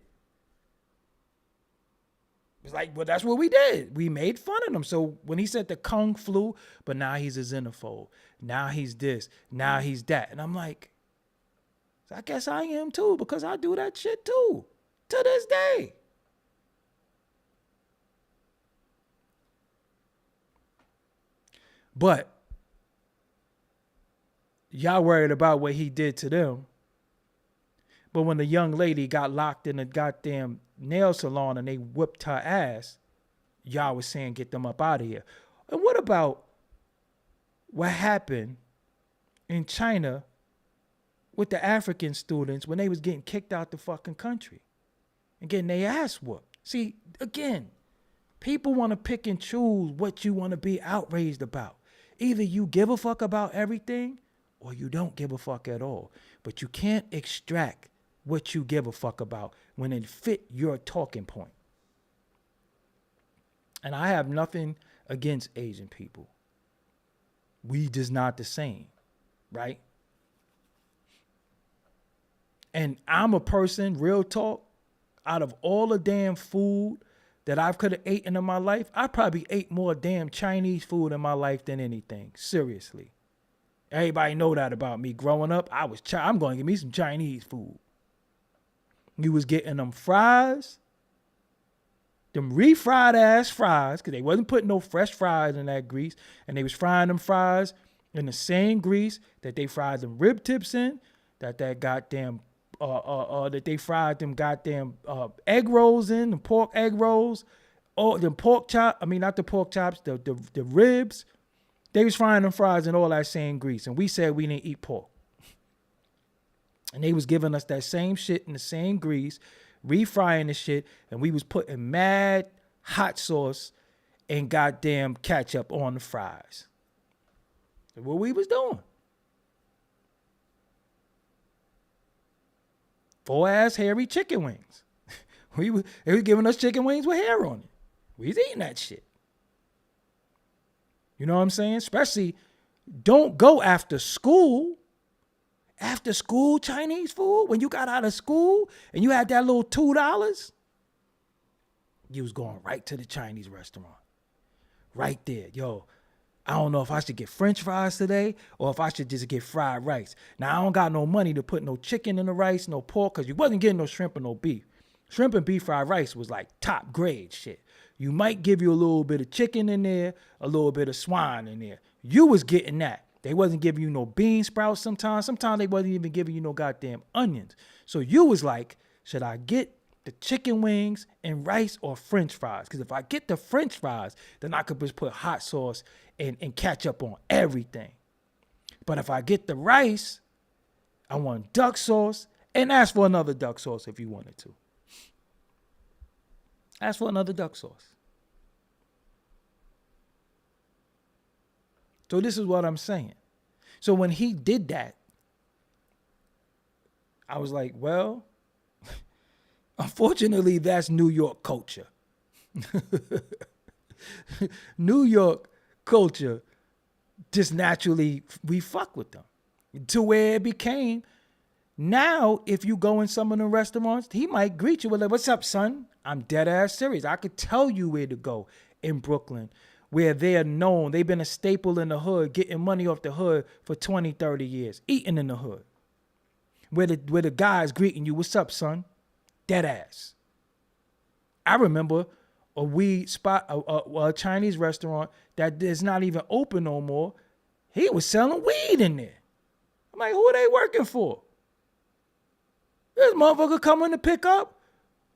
it's like, well, that's what we did. We made fun of them. So when he said the kung flu, but now he's a xenophobe. Now he's this. Now he's that. And I'm like, I guess I am too, because I do that shit too, to this day. But y'all worried about what he did to them. But when the young lady got locked in a goddamn nail salon and they whipped her ass, y'all was saying get them up out of here. And what about what happened in China with the African students when they was getting kicked out the fucking country and getting their ass whooped? See, again, people want to pick and choose what you want to be outraged about. Either you give a fuck about everything or you don't give a fuck at all. But you can't extract what you give a fuck about when it fit your talking point. And I have nothing against Asian people. We just not the same, right? And I'm a person, real talk, out of all the damn food that I could have eaten in my life, I probably ate more damn Chinese food in my life than anything. Seriously. Everybody know that about me. Growing up, I'm going to get me some Chinese food. You was getting them fries, them refried ass fries, because they wasn't putting no fresh fries in that grease, and they was frying them fries in the same grease that they fried them rib tips in, that goddamn that they fried them goddamn egg rolls in, the pork egg rolls, or the pork chop. I mean, not the pork chops, the ribs. They was frying them fries in all that same grease, and we said we didn't eat pork. And they was giving us that same shit in the same grease, refrying the shit, and we was putting mad hot sauce and goddamn ketchup on the fries. That's what we was doing. 4-ass hairy chicken wings. They was giving us chicken wings with hair on it. We was eating that shit. You know what I'm saying? Especially, don't go after school. After school Chinese food, when you got out of school and you had that little $2, you was going right to the Chinese restaurant. Right there. Yo, I don't know if I should get French fries today or if I should just get fried rice. Now, I don't got no money to put no chicken in the rice, no pork, because you wasn't getting no shrimp or no beef. Shrimp and beef fried rice was like top grade shit. You might give you a little bit of chicken in there, a little bit of swine in there. You was getting that. They wasn't giving you no bean sprouts sometimes. Sometimes they wasn't even giving you no goddamn onions. So you was like, should I get the chicken wings and rice or French fries? Because if I get the French fries, then I could just put hot sauce and ketchup on everything. But if I get the rice, I want duck sauce, and ask for another duck sauce if you wanted to. Ask for another duck sauce. So this is what I'm saying. So when he did that, I was like, well, unfortunately, that's New York culture. New York culture, just naturally, we fuck with them. To where it became, now, if you go in some of the restaurants, he might greet you with like, what's up, son? I'm dead ass serious. I could tell you where to go in Brooklyn, where they're known. They've been a staple in the hood, getting money off the hood for 20, 30 years, eating in the hood. Where the guys greeting you, what's up, son? Dead ass. I remember a weed spot, a Chinese restaurant that is not even open no more. He was selling weed in there. I'm like, who are they working for? This motherfucker coming to pick up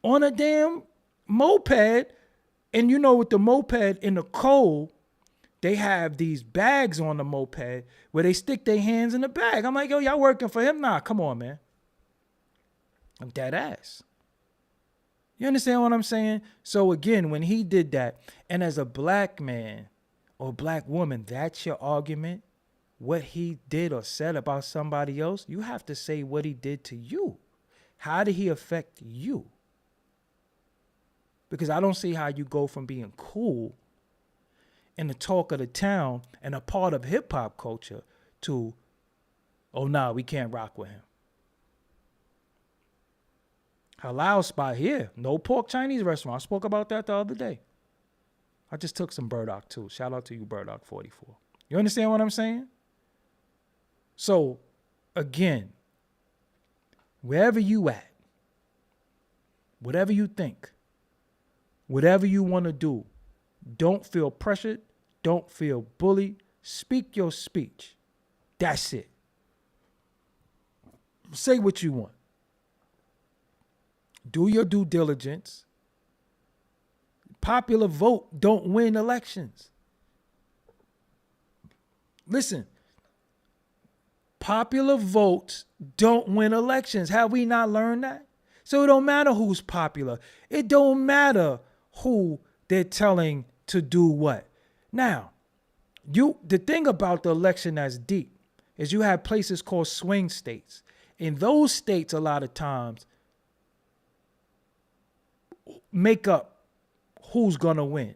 on a damn moped. And you know, with the moped in the cold, they have these bags on the moped where they stick their hands in the bag. I'm like, yo, y'all working for him? Nah, come on, man. I'm dead ass. You understand what I'm saying? So again, when he did that, and as a black man or black woman, that's your argument, what he did or said about somebody else, you have to say what he did to you. How did he affect you? Because I don't see how you go from being cool in the talk of the town and a part of hip hop culture to Oh, nah, we can't rock with him. Halal spot here. No pork Chinese restaurant. I spoke about that the other day. I just took some burdock too. Shout out to you, Burdock 44. You understand what I'm saying? So, again, wherever you at, whatever you think, whatever you want to do, don't feel pressured. Don't feel bullied. Speak your speech. That's it. Say what you want. Do your due diligence. Popular vote don't win elections. Listen, popular votes don't win elections. Have we not learned that? So it don't matter who's popular. It don't matter who they're telling to do what. Now, the thing about the election that's deep is you have places called swing states. In those states, a lot of times, make up who's going to win.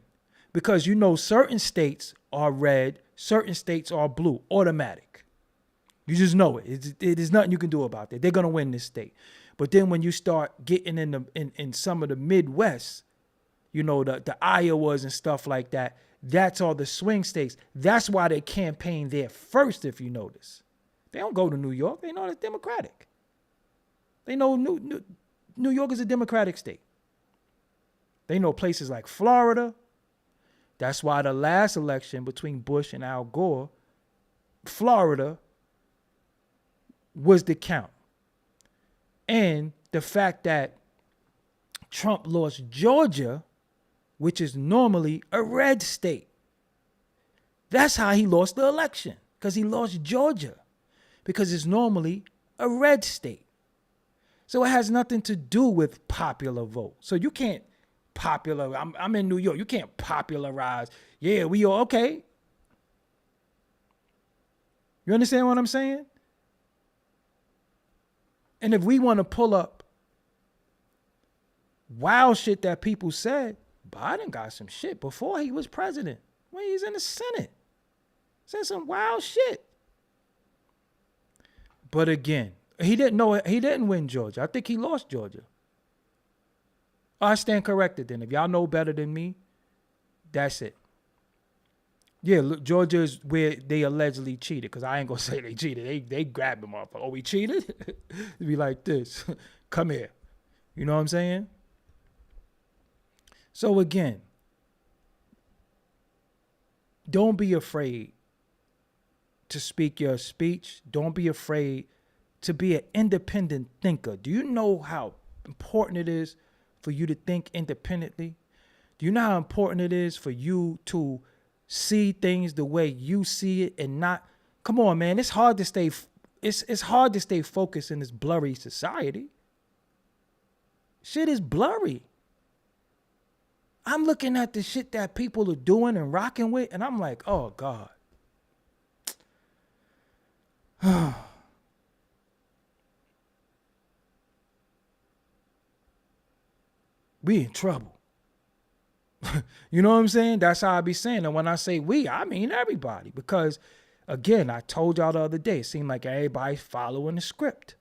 Because you know certain states are red, certain states are blue, automatic. You just know it. It is nothing you can do about that. They're going to win this state. But then when you start getting in some of the Midwest, you know, the Iowas and stuff like that, that's all the swing states. That's why they campaign there first, if you notice. They don't go to New York. They know it's Democratic. They know New York is a Democratic state. They know places like Florida. That's why the last election between Bush and Al Gore, Florida was the count. And the fact that Trump lost Georgia, which is normally a red state. That's how he lost the election, because he lost Georgia, because it's normally a red state. So it has nothing to do with popular vote. So you can't I'm in New York. You can't popularize. Yeah, we are okay. You understand what I'm saying? And if we want to pull up wild shit that people said, Biden got some shit before he was president. When he's in the Senate. Said some wild shit. But again, he didn't win Georgia. I think he lost Georgia. I stand corrected then. If y'all know better than me, that's it. Yeah, look, Georgia is where they allegedly cheated, because I ain't going to say they cheated. They grabbed him up. Oh, we cheated? It'd be like this. Come here. You know what I'm saying? So again, don't be afraid to speak your speech. Don't be afraid to be an independent thinker. Do you know how important it is for you to think independently? Do you know how important it is for you to see things the way you see it and not? Come on, man. It's hard to stay. It's hard to stay focused in this blurry society. Shit is blurry. I'm looking at the shit that people are doing and rocking with, and I'm like, oh God. We in trouble. You know what I'm saying? That's how I be saying. And when I say we, I mean everybody. Because, again, I told y'all the other day, it seemed like everybody's following the script.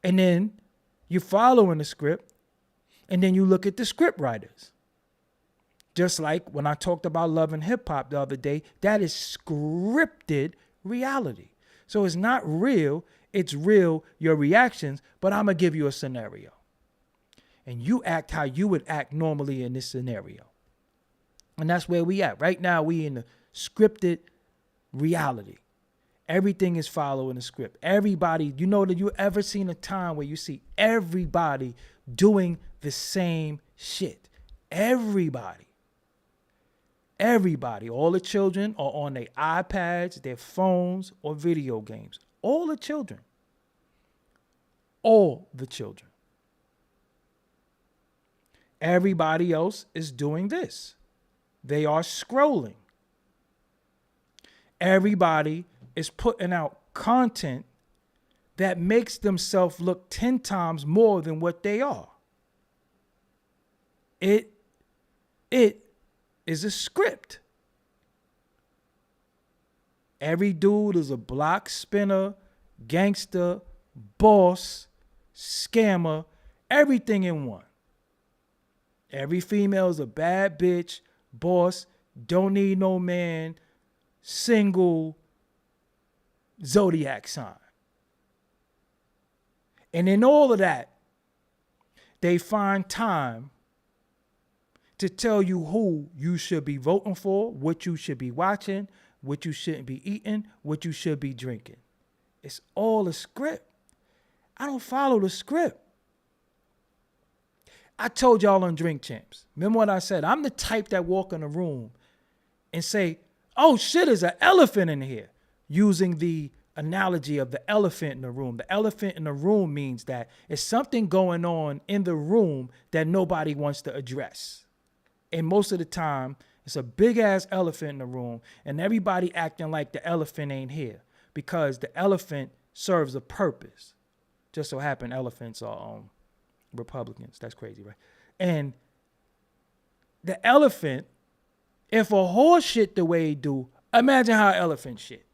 And then you're following the script, and then you look at the script writers. Just like when I talked about Love and Hip Hop the other day, that is scripted reality. So it's not real. It's real, your reactions, but I'm going to give you a scenario. And you act how you would act normally in this scenario. And that's where we at. Right now, we in the scripted reality. Everything is following the script. Everybody, you know that you ever seen a time where you see everybody doing the same shit. Everybody. Everybody. All the children are on their iPads, their phones, or video games. All the children. All the children. Everybody else is doing this. They are scrolling. Everybody is putting out content that makes themselves look 10 times more than what they are. It is a script. Every dude is a block spinner, gangster, boss, scammer, everything in one. Every female is a bad bitch, boss, don't need no man, single, zodiac sign. And in all of that, they find time to tell you who you should be voting for, what you should be watching, what you shouldn't be eating, what you should be drinking. It's all a script. I don't follow the script. I told y'all on Drink Champs. Remember what I said? I'm the type that walk in a room and say, oh shit, there's an elephant in here. Using the analogy of the elephant in the room. The elephant in the room means that it's something going on in the room that nobody wants to address. And most of the time, it's a big ass elephant in the room and everybody acting like the elephant ain't here because the elephant serves a purpose. Just so happen elephants are Republicans. That's crazy, right? And the elephant, if a horse shit the way he do, imagine how an elephant shit.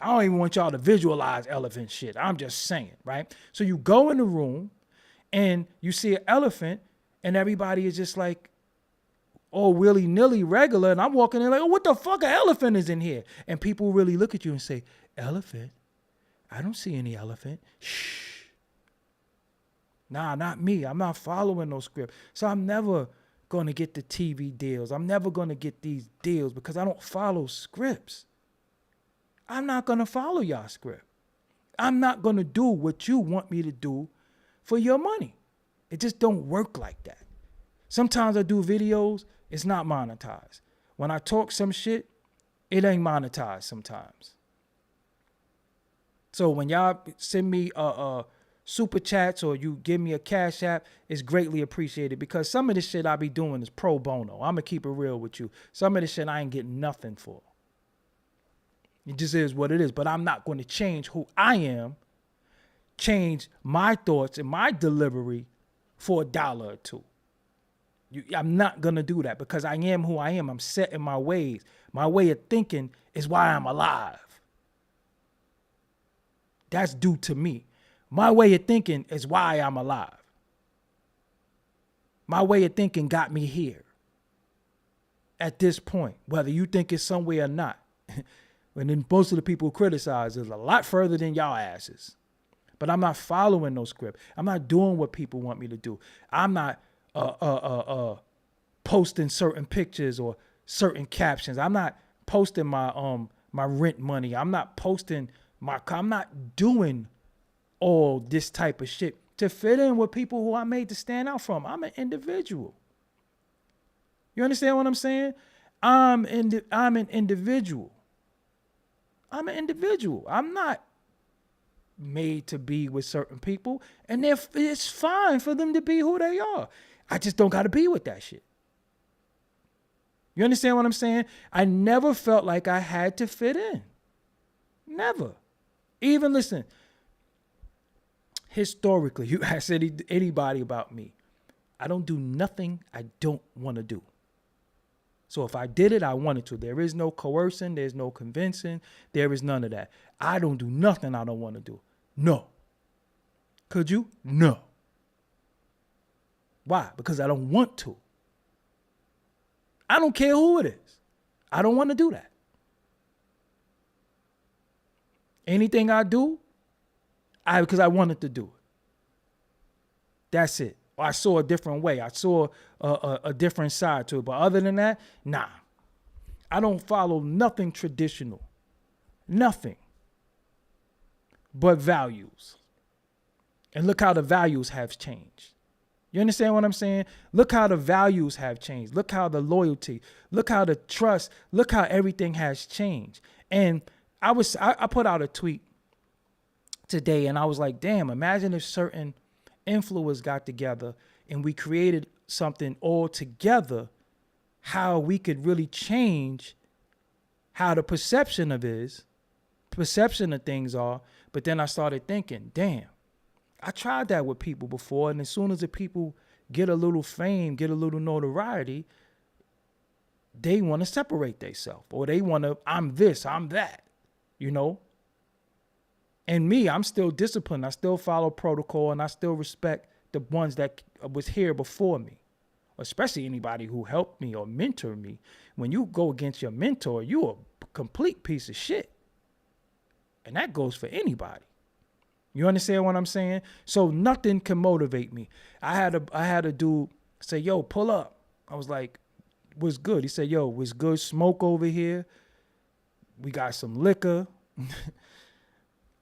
I don't even want y'all to visualize elephant shit. I'm just saying, right? So you go in the room and you see an elephant and everybody is just like, oh, willy-nilly regular. And I'm walking in like, oh, what the fuck? An elephant is in here. And people really look at you and say, elephant? I don't see any elephant. Shh. Nah, not me. I'm not following no script. So I'm never going to get the TV deals. I'm never going to get these deals because I don't follow scripts. I'm not going to follow y'all script. I'm not going to do what you want me to do for your money. It just don't work like that. Sometimes I do videos, it's not monetized. When I talk some shit, it ain't monetized sometimes. So when y'all send me super chats or you give me a cash app, it's greatly appreciated because some of this shit I be doing is pro bono. I'm going to keep it real with you. Some of this shit I ain't getting nothing for. It just is what it is. But I'm not going to change who I am, change my thoughts and my delivery for $1 or $2. I'm not going to do that because I am who I am. I'm set in my ways. My way of thinking is why I'm alive. That's due to me. My way of thinking is why I'm alive. My way of thinking got me here at this point, whether you think it's somewhere or not. And then most of the people who criticize is a lot further than y'all asses. But I'm not following no script. I'm not doing what people want me to do. I'm not posting certain pictures or certain captions. I'm not posting my rent money. I'm not posting I'm not doing all this type of shit to fit in with people who I made to stand out from. I'm an individual. You understand what I'm saying? I'm an individual. I'm an individual. I'm not made to be with certain people, and it's fine for them to be who they are. I just don't got to be with that shit. You understand what I'm saying? I never felt like I had to fit in. Never. Even listen, historically, you ask anybody about me, I don't do nothing I don't want to do. So if I did it, I wanted to. There is no coercing. There's no convincing. There is none of that. I don't do nothing I don't want to do. No. Could you? No. Why? Because I don't want to. I don't care who it is. I don't want to do that. Anything I do, because I wanted to do it. That's it. I saw a different way. I saw a different side to it. But other than that, nah. I don't follow nothing traditional. Nothing. But values. And look how the values have changed. You understand what I'm saying? Look how the values have changed. Look how the loyalty. Look how the trust. Look how everything has changed. And I put out a tweet today and I was like, damn, imagine if certain influencers got together and we created something all together, how we could really change how the perception of things are. But then I started thinking, damn, I tried that with people before. And as soon as the people get a little fame, get a little notoriety, they want to separate themselves, or they want to, I'm this, I'm that, you know? And me, I'm still disciplined. I still follow protocol, and I still respect the ones that was here before me, especially anybody who helped me or mentored me. When you go against your mentor, you're a complete piece of shit. And that goes for anybody. You understand what I'm saying? So nothing can motivate me. I had a dude say, yo, pull up. I was like, what's good? He said, yo, what's good? Smoke over here. We got some liquor.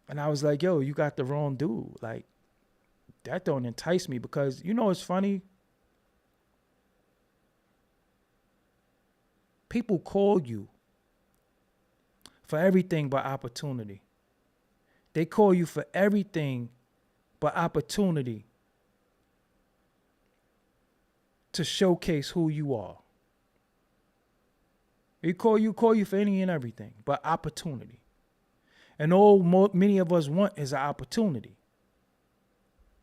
And I was like, yo, you got the wrong dude. Like, that don't entice me, because, you know, it's funny. People call you for everything but opportunity. They call you for everything but opportunity to showcase who you are. They call you for any and everything but opportunity. And all many of us want is an opportunity.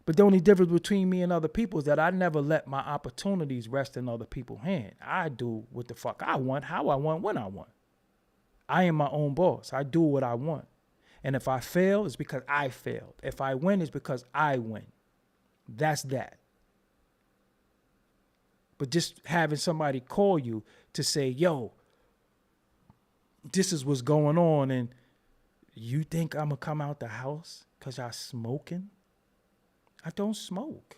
But the only difference between me and other people is that I never let my opportunities rest in other people's hands. I do what the fuck I want, how I want, when I want. I am my own boss. I do what I want. And if I fail, it's because I failed. If I win, it's because I win. That's that. But just having somebody call you to say, yo, this is what's going on, and you think I'm going to come out the house because y'all smoking? I don't smoke.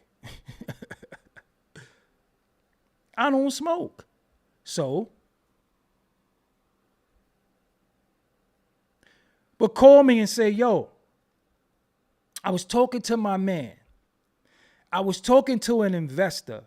I don't smoke. So, but call me and say, yo, I was talking to my man. I was talking to an investor.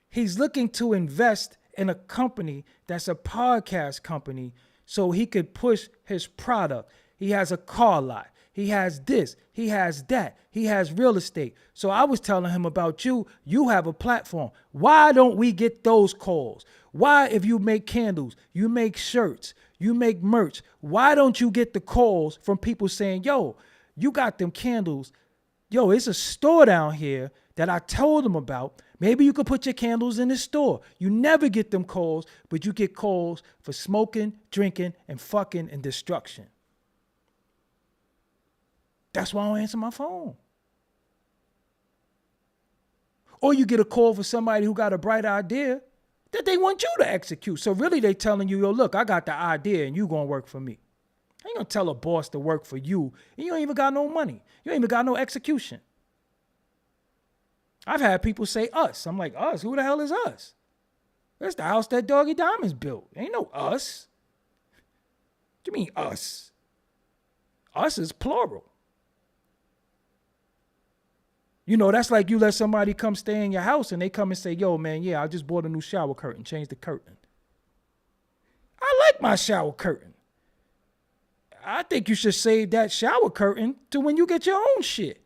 He's looking to invest in a company that's a podcast company so he could push his product. He has a car lot. He has this. He has that. He has real estate. So I was telling him about you. You have a platform. Why don't we get those calls? Why, if you make candles, you make shirts, you make merch, why don't you get the calls from people saying, yo, you got them candles. Yo, it's a store down here that I told them about. Maybe you could put your candles in the store. You never get them calls, but you get calls for smoking, drinking, and fucking and destruction. That's why I don't answer my phone. Or you get a call for somebody who got a bright idea that they want you to execute. So really they telling you, yo, look, I got the idea and you gonna work for me. I ain't gonna tell a boss to work for you and you ain't even got no money. You ain't even got no execution. I've had people say us. I'm like, us? Who the hell is us? That's the house that Doggie Diamonds built. Ain't no us. What do you mean us? Us is plural. You know, that's like you let somebody come stay in your house and they come and say, yo, man, yeah, I just bought a new shower curtain. Change the curtain. I like my shower curtain. I think you should save that shower curtain to when you get your own shit.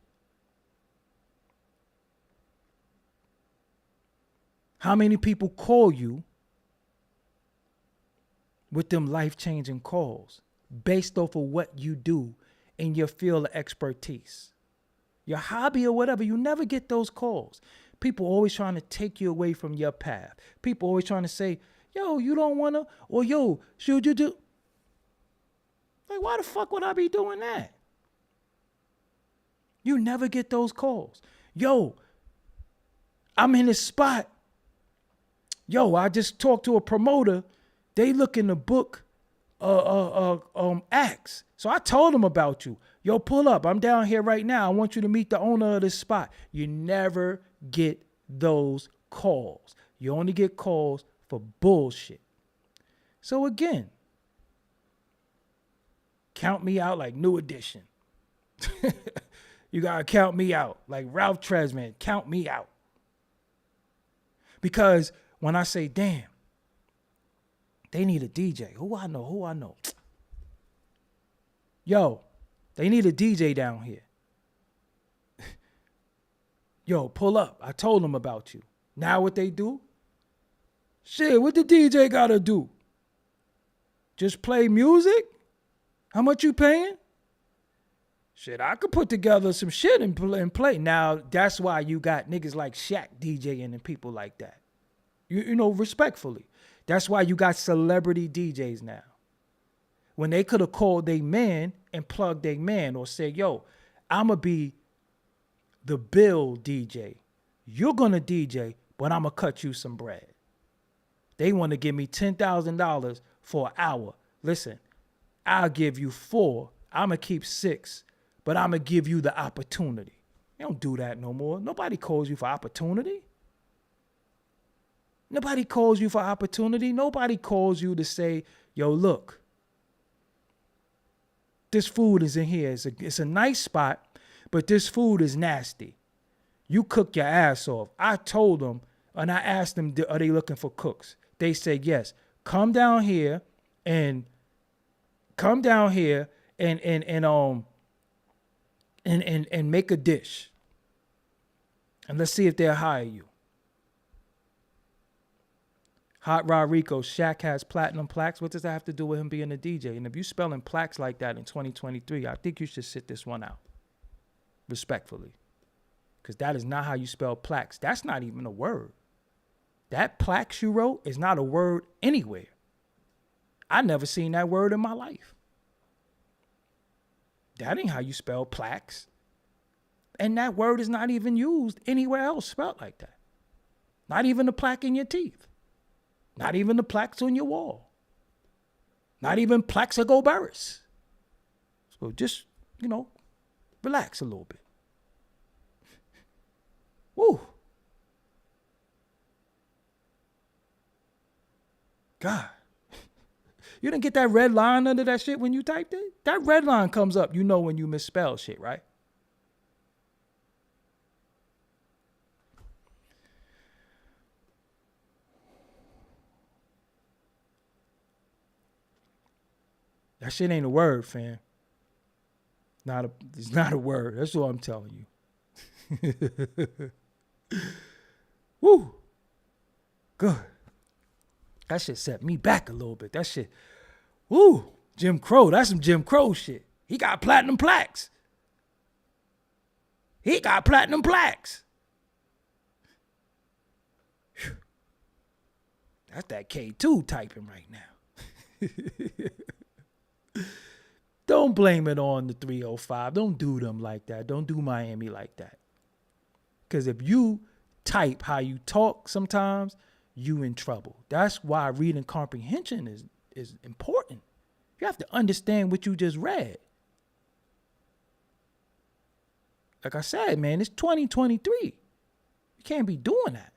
How many people call you with them life-changing calls based off of what you do in your field of expertise? Your hobby or whatever, you never get those calls. People always trying to take you away from your path. People always trying to say, yo, you don't want to, or yo, should you do? Like, why the fuck would I be doing that? You never get those calls. Yo, I'm in this spot. Yo, I just talked to a promoter. They looking to book acts. So I told them about you. Yo, pull up. I'm down here right now. I want you to meet the owner of this spot. You never get those calls. You only get calls for bullshit. So again, count me out like New Edition. You got to count me out. Like Ralph Tresman, count me out. Because when I say, damn, they need a DJ. Who I know? Yo, they need a DJ down here. Yo, pull up. I told them about you. Now what they do? Shit, what the DJ gotta do? Just play music? How much you paying? Shit, I could put together some shit and play. Now, that's why you got niggas like Shaq DJing and people like that. You know, respectfully. That's why you got celebrity DJs now. When they could have called their man and plugged their man or said, yo, I'ma be the bill DJ. You're gonna DJ, but I'ma cut you some bread. They want to give me $10,000 for an hour. Listen, I'll give you 4. I'ma keep 6, but I'ma give you the opportunity. They don't do that no more. Nobody calls you for opportunity. Nobody calls you for opportunity. Nobody calls you to say, yo, look, this food is in here. It's a nice spot, but this food is nasty. You cook your ass off. I told them, and I asked them, are they looking for cooks? They said, yes. Come down here and make a dish. And let's see if they'll hire you. Hot Rod Rico, Shaq has platinum plaques. What does that have to do with him being a DJ? And if you spelling plaques like that in 2023, I think you should sit this one out. Respectfully. Because that is not how you spell plaques. That's not even a word. That plaques you wrote is not a word anywhere. I never seen that word in my life. That ain't how you spell plaques. And that word is not even used anywhere else spelled like that. Not even the plaque in your teeth. Not even the plaques on your wall. Not even Plaxico-Burress. So just, you know, relax a little bit. Woo. God. You didn't get that red line under that shit when you typed it? That red line comes up, you know, when you misspell shit, right? That shit ain't a word, fam. It's not a word. That's what I'm telling you. Woo. Good. That shit set me back a little bit. That shit. Woo. Jim Crow. That's some Jim Crow shit. He got platinum plaques. He got platinum plaques. Whew. That's that K2 typing right now. Don't blame it on the 305. Don't do them like that. Don't do Miami like that. Because if you type how you talk sometimes, you in trouble. That's why reading comprehension is important. You have to understand what you just read. Like I said, man, it's 2023. You can't be doing that.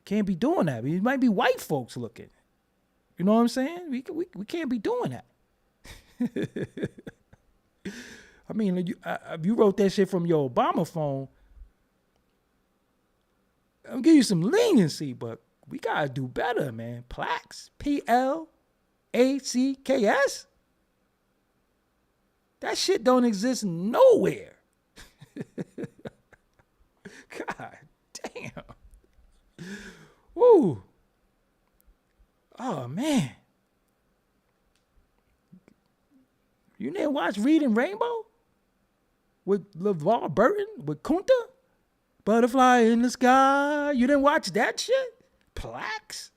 Can't be doing that. It might be white folks looking. You know what I'm saying? We can't be doing that. I mean, if you wrote that shit from your Obama phone, I'll give you some leniency, but we gotta do better, man. Plaques, Placs. That shit don't exist nowhere. God damn. Woo. Oh, man. You didn't watch Reading Rainbow? With LeVar Burton? With Kunta? Butterfly in the Sky? You didn't watch that shit? Plaques?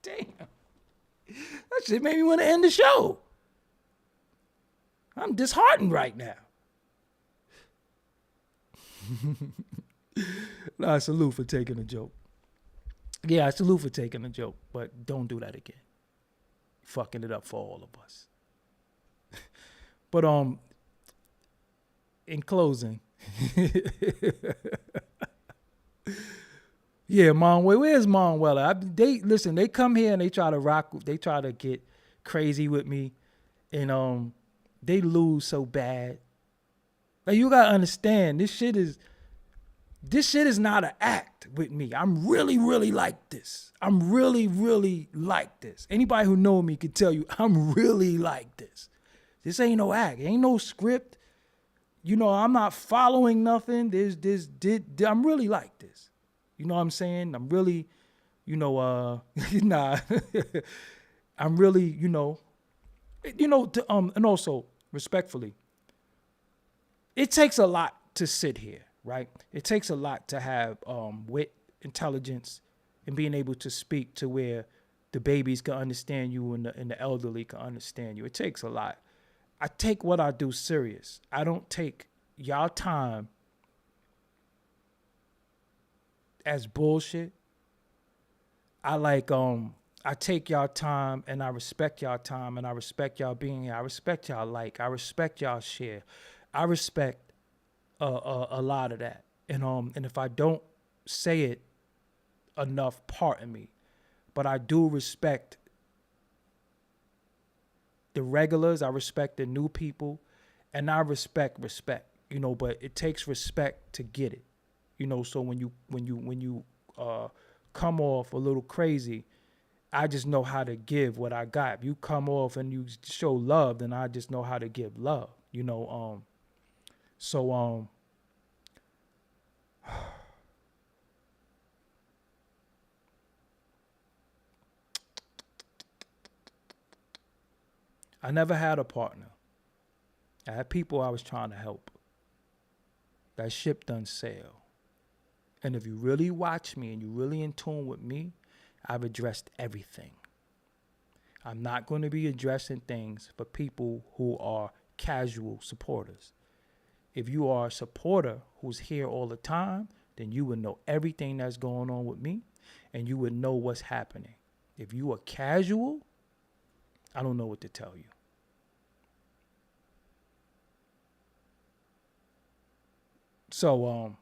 Damn. That shit made me want to end the show. I'm disheartened right now. Nah, salute for taking a joke. Yeah, I salute for taking a joke, but don't do that again. Fucking it up for all of us. But in closing, yeah, Monwell. Where's Monweller? They come here and they try to get crazy with me, and they lose so bad. Like, you gotta understand, this shit is not an act with me. I'm really, really like this. I'm really, really like this. Anybody who know me can tell you I'm really like this. This ain't no act. Ain't no script. You know, I'm not following nothing. I'm really like this. You know what I'm saying? I'm really, nah. I'm really, and also respectfully, it takes a lot to sit here. right? It takes a lot to have wit, intelligence, and being able to speak to where the babies can understand you and the elderly can understand you. It takes a lot. I take what I do serious. I don't take y'all time as bullshit. I take y'all time and I respect y'all time and I respect y'all being here. I respect y'all I respect y'all share. I respect a lot of that. And if I don't say it enough, pardon me. But I do respect the regulars. I respect the new people, and I respect, but it takes respect to get it. So when you come off a little crazy, I just know how to give what I got. If you come off and you show love, then I just know how to give love. I never had a partner. I had people I was trying to help. That ship done sail. And if you really watch me and you really in tune with me, I've addressed everything. I'm not going to be addressing things for people who are casual supporters. If you are a supporter who's here all the time, then you would know everything that's going on with me and you would know what's happening. If you are casual, I don't know what to tell you. So,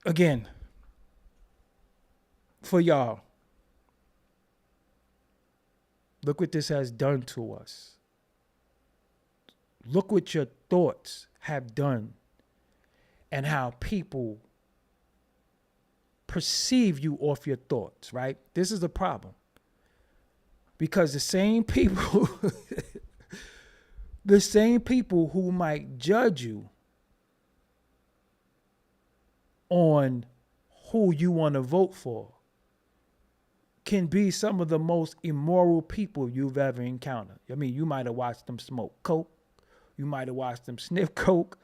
again, for y'all, look what this has done to us. Look what your thoughts have done and how people perceive you off your thoughts, right? This is the problem. Because the same people who might judge you on who you want to vote for can be some of the most immoral people you've ever encountered. I mean, you might have watched them smoke coke. You might have watched them sniff coke.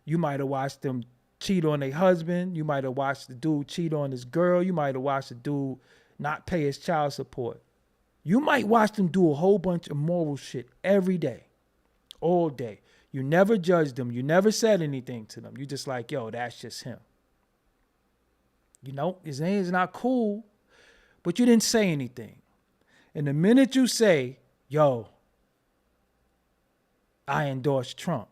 You might have watched them cheat on their husband. You might have watched the dude cheat on his girl. You might have watched the dude not pay his child support. You might watch them do a whole bunch of moral shit every day, all day. You never judged them. You never said anything to them. You just like, yo, that's just him. His name is not cool, but you didn't say anything. And the minute you say, yo, I endorse Trump,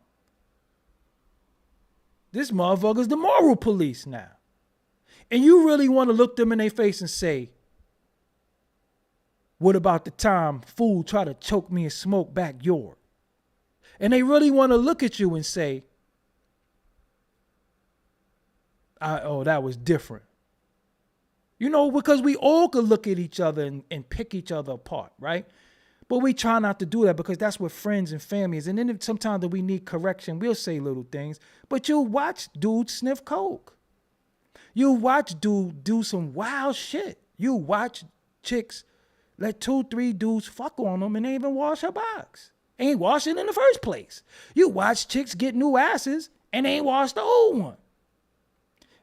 this motherfucker's the moral police now. And you really want to look them in their face and say, what about the time fool tried to choke me and smoke back yours? And they really want to look at you and say, that was different. Because we all could look at each other and pick each other apart, right? But we try not to do that because that's what friends and family is. And then sometimes that we need correction, we'll say little things. But you'll watch dudes sniff coke. You'll watch dude do some wild shit. You watch chicks let 2-3 dudes fuck on them and they even wash her box. Ain't wash it in the first place. You watch chicks get new asses and they ain't wash the old one.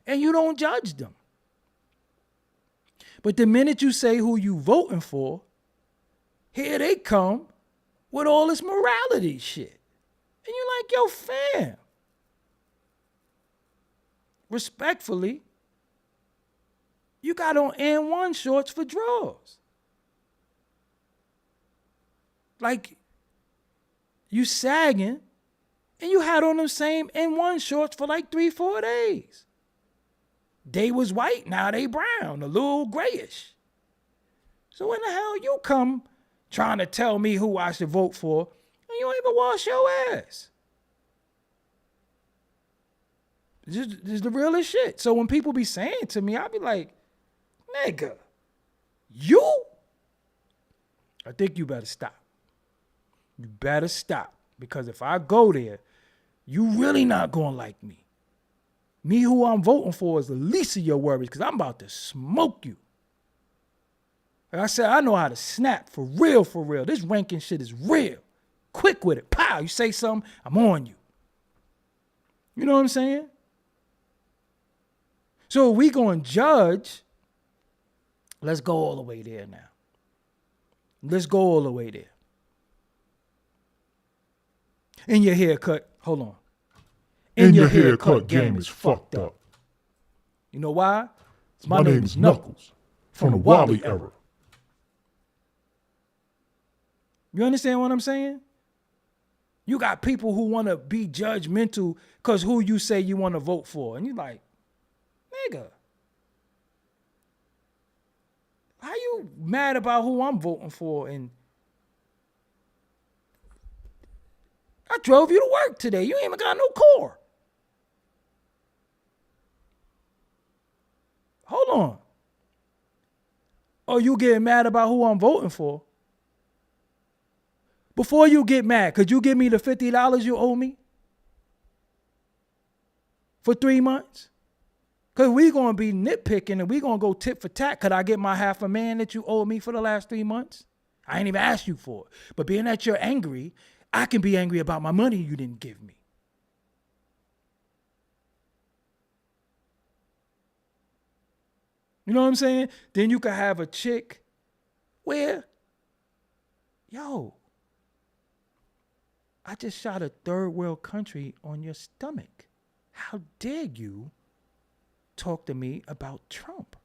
And you don't judge them. But the minute you say who you voting for, here they come with all this morality shit. And you're like, yo, fam. Respectfully, you got on N1 shorts for drawers. Like, you sagging, and you had on them same N1 shorts for like 3-4 days. They was white, now they brown, a little grayish. So when the hell you come trying to tell me who I should vote for, and you don't even wash your ass? This is the realest shit. So when people be saying to me, I be like, nigga, you? I think you better stop. You better stop. Because if I go there, you really not going to like me. Me who I'm voting for is the least of your worries because I'm about to smoke you. Like I said, I know how to snap for real, for real. This ranking shit is real. Quick with it. Pow, you say something, I'm on you. You know what I'm saying? So if we going to judge, let's go all the way there now. Let's go all the way there. In your haircut, hold on. In your haircut game is fucked up. You know why? My name is Knuckles from the Wally era. You understand what I'm saying? You got people who want to be judgmental because who you say you want to vote for. And you're like, nigga, how you mad about who I'm voting for? And I drove you to work today. You ain't even got no car. Hold on. Or you getting mad about who I'm voting for? Before you get mad, could you give me the $50 you owe me for 3 months? Because we going to be nitpicking and we going to go tit for tat. Could I get my $500,000 that you owe me for the last 3 months? I ain't even asked you for it. But being that you're angry, I can be angry about my money you didn't give me. You know what I'm saying? Then you could have a chick where, yo, I just shot a third world country on your stomach. How dare you talk to me about Trump?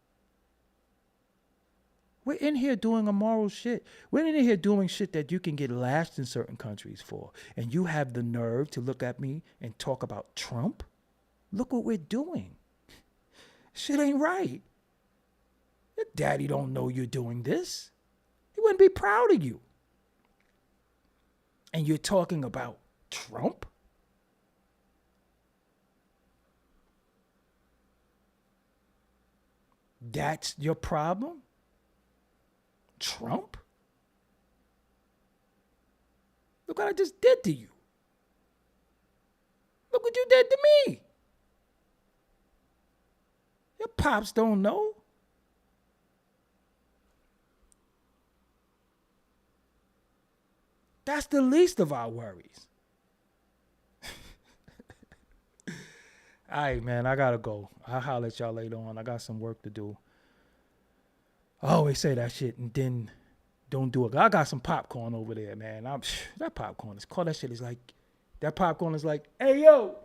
We're in here doing immoral shit. We're in here doing shit that you can get lashed in certain countries for. And you have the nerve to look at me and talk about Trump? Look what we're doing. Shit ain't right. Your daddy don't know you're doing this. He wouldn't be proud of you. And you're talking about Trump? That's your problem? Trump? Look what I just did to you. Look what you did to me. Your pops don't know. That's the least of our worries. All right, man, I gotta go. I'll holler at y'all later on. I got some work to do. I always say that shit and then don't do it. I got some popcorn over there, man. That popcorn is cold. That popcorn is like, hey, yo,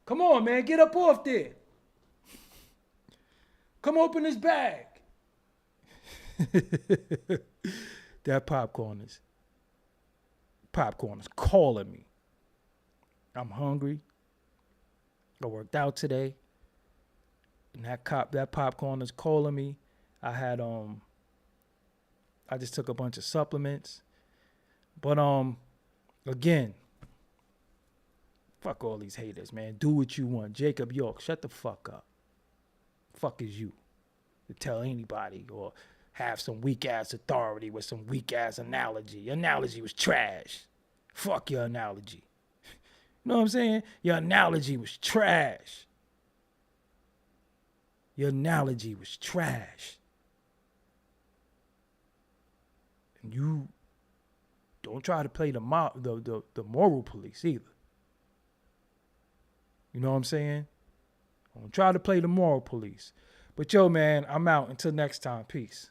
come on, man, get up off there. Come open this bag. That popcorn is calling me. I'm hungry. I worked out today. And that popcorn is calling me. I just took a bunch of supplements. But again, fuck all these haters, man. Do what you want. Jacob York, shut the fuck up. Fuck is you to tell anybody or have some weak ass authority with some weak ass analogy. Your analogy was trash. Fuck your analogy. You know what I'm saying? Your analogy was trash. Your analogy was trash. And you don't try to play the moral police either. You know what I'm saying? Don't try to play the moral police. But yo, man, I'm out. Until next time. Peace.